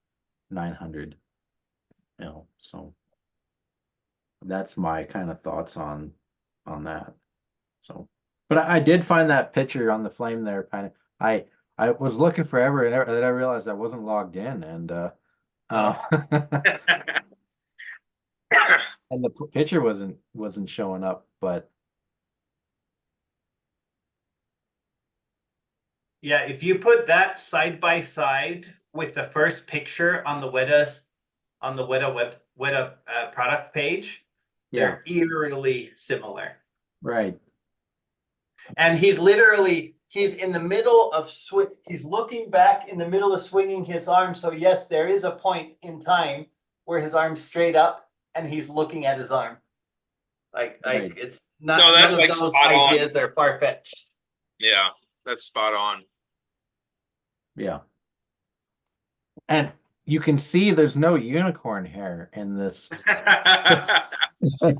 900. You know, so that's my kind of thoughts on that. So, but I did find that picture on the flame there kind of. I was looking forever, and then I realized I wasn't logged in, and and the picture wasn't showing up, but Yeah, if you put that side by side with the first picture on the Weta product page, yeah, they're eerily similar. right. And he's in the middle of he's looking back in the middle of swinging his arm. So yes, there is a point in time where his arm's straight up and he's looking at his arm. Like Right. it's not, No, that's none like of those spot on. ideas are far-fetched. Yeah, that's spot on. Yeah. And you can see there's no unicorn hair in this.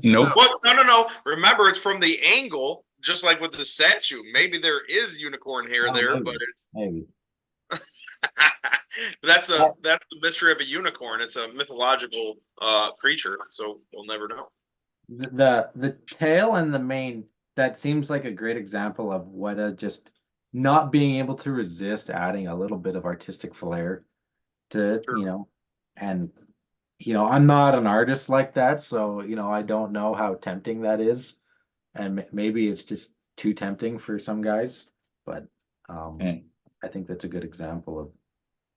Nope. Well, no. Remember, it's from the angle, just like with the statue. Maybe there is unicorn hair there, maybe. but it's Maybe. that's the mystery of a unicorn. It's a mythological creature, so we'll never know. The tail and the mane, that seems like a great example of Weta just not being able to resist adding a little bit of artistic flair to it, Sure. you know. And you know, I'm not an artist like that, so you know, I don't know how tempting that is, and maybe it's just too tempting for some guys, but I think that's a good example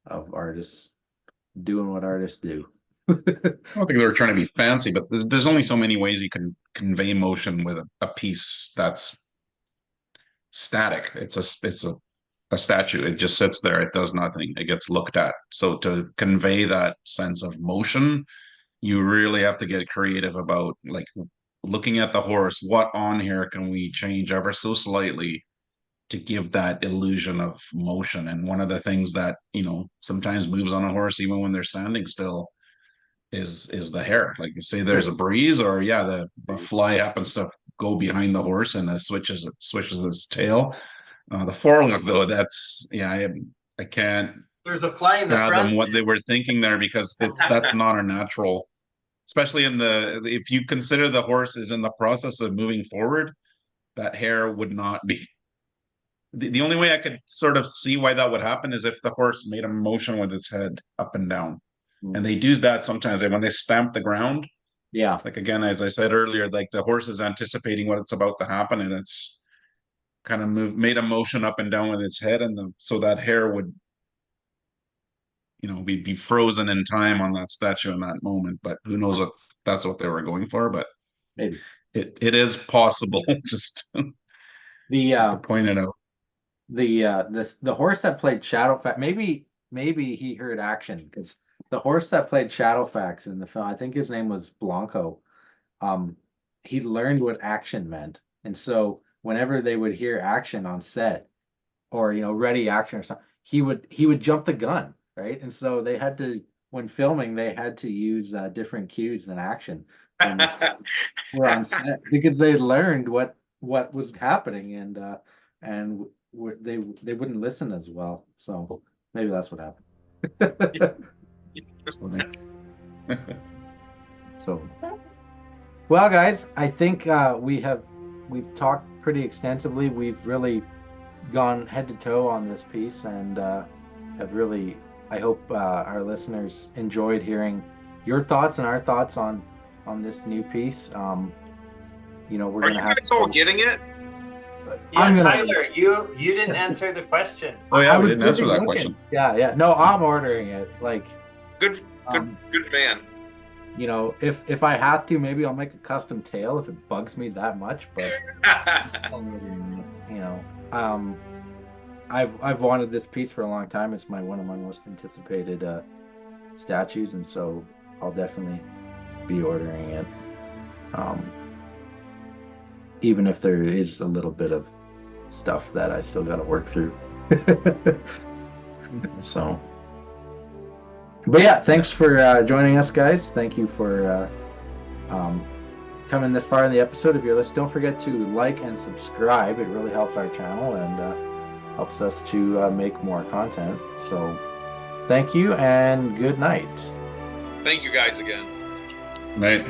of artists doing what artists do. I don't think they were trying to be fancy, but there's only so many ways you can convey motion with a piece that's static. It's a statue. It just sits there. It does nothing. It gets looked at. So to convey that sense of motion, you really have to get creative about like looking at the horse. What on here can we change ever so slightly to give that illusion of motion? And one of the things that, you know, sometimes moves on a horse, even when they're standing still, is the hair. Like you say, there's a breeze, or yeah, the fly happens to go behind the horse and it switches its tail. The forelock, though, that's I can't There's a fly in the fathom front. what they were thinking there, because that's not a natural, especially if you consider the horse is in the process of moving forward, that hair would not be. The only way I could sort of see why that would happen is if the horse made a motion with its head up and down. And they do that sometimes when they stamp the ground. Yeah. Like again, as I said earlier, like the horse is anticipating what's about to happen, and it's kind of made a motion up and down with its head, and so that hair would, you know, be frozen in time on that statue in that moment. But who knows if that's what they were going for? But Maybe it is possible. just to point it out. The horse that played Shadowfax, maybe he heard action, because the horse that played Shadowfax in the film, I think his name was Blanco. He learned what action meant, and so whenever they would hear action on set, or you know, ready action or something, he would jump the gun, right? And so they had to, when filming, they had to use different cues than action when we're on set, because they learned what was happening, and they wouldn't listen as well. So maybe that's what happened. So, well, guys, I think we've talked pretty extensively. We've really gone head to toe on this piece and have really, I hope our listeners enjoyed hearing your thoughts and our thoughts on this new piece. We're Are gonna you have guys all getting it? Yeah, I'm gonna- Tyler, you didn't answer the question. Oh yeah, I we was didn't answer busy that looking. question. Yeah. No, I'm ordering it. Like, Good man. if I have to, maybe I'll make a custom tail if it bugs me that much. But I've wanted this piece for a long time. It's one of my most anticipated statues, and so I'll definitely be ordering it. Even if there is a little bit of stuff that I still got to work through. So, but yeah, thanks for joining us, guys. Thank you for coming this far in the episode. If you're listening, don't forget to like and subscribe. It really helps our channel and helps us to make more content. So, thank you and good night. Thank you guys again. Right.